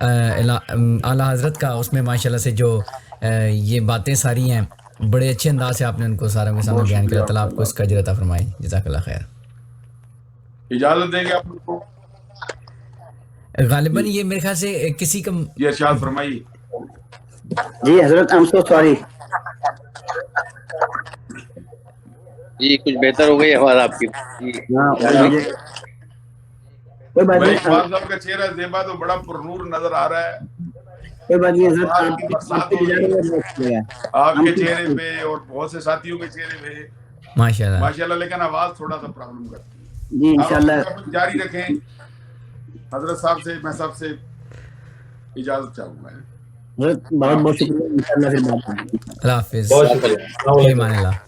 اعلیٰ حضرت کا، اس میں ماشاءاللہ سے جو یہ باتیں ساری ہیں بڑے اچھے انداز سے آپ نے ان کو ساروں کے سامنے بیان کیا. اللہ تعالیٰ آپ کو اس کا اجر عطا فرمائے. جزاک اللہ خیر. اجازت دیں گے آپ کو؟ غالباً یہ میرے خیال سے کسی کا جی ارشاد فرمائیے. جی حضرت I'm so sorry. جی کچھ بہتر ہو گئی آواز آپ کی. جی مجھے کوئی بات بھائی نہیں، اقبال صاحب کا چہرہ زیبا تو بڑا پرنور نظر آ رہا ہے. کوئی بات نہیں حضرت. بات کی برسات ہو رہی ہے آپ کے چہرے آپ پہ اور بہت سے ساتھیوں کے چہرے پہ ماشاءاللہ ماشاءاللہ، لیکن آواز تھوڑا سا پرابلم کرتی ہے. جی آپ انشاءاللہ اپنا جاری رکھیں. حضرت صاحب سے میں سب سے اجازت چاہوں گا. بہت بہت شکریہ. انشاءاللہ پھر بات ہوگی. اللہ حافظ. بہت شکریہ. فی امان اللہ.